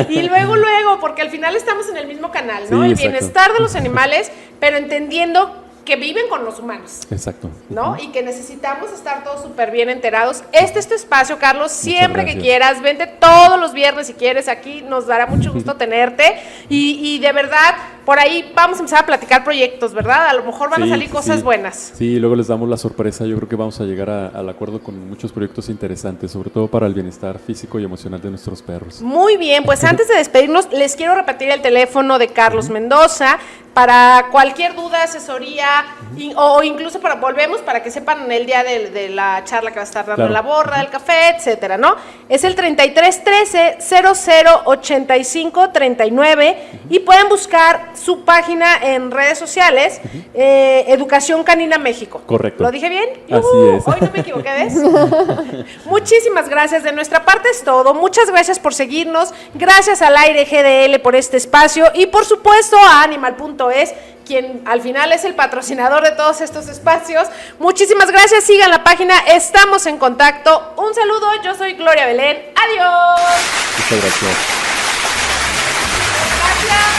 Y luego, porque al final estamos en el mismo canal, ¿no? Sí, El exacto. bienestar de los animales, pero entendiendo que viven con los humanos. Exacto. ¿No? Y que necesitamos estar todos súper bien enterados. Este es tu espacio, Carlos, siempre que gracias. quieras, vente todos los viernes si quieres aquí, nos dará mucho gusto tenerte y de verdad, por ahí vamos a empezar a platicar proyectos, ¿verdad? A lo mejor van a Sí, salir sí, cosas sí. buenas. Sí, luego les damos la sorpresa. Yo creo que vamos a llegar al acuerdo con muchos proyectos interesantes, sobre todo para el bienestar físico y emocional de nuestros perros. Muy bien, pues antes de despedirnos, les quiero repetir el teléfono de Carlos Mendoza para cualquier duda, asesoría o incluso volvemos para que sepan el día de la charla que va a estar dando Claro. en la borra, del café, etcétera, ¿no? Es el 3313 0085 39 y pueden buscar su página en redes sociales, Educación Canina México. Correcto. ¿Lo dije bien? Así es. Hoy no me equivoqué, ¿ves? Muchísimas gracias. De nuestra parte es todo. Muchas gracias por seguirnos. Gracias al Aire GDL por este espacio y por supuesto a Animal.es, quien al final es el patrocinador de todos estos espacios. Muchísimas gracias. Sigan la página. Estamos en contacto. Un saludo. Yo soy Gloria Belén. Adiós. Muchas gracias. Gracias.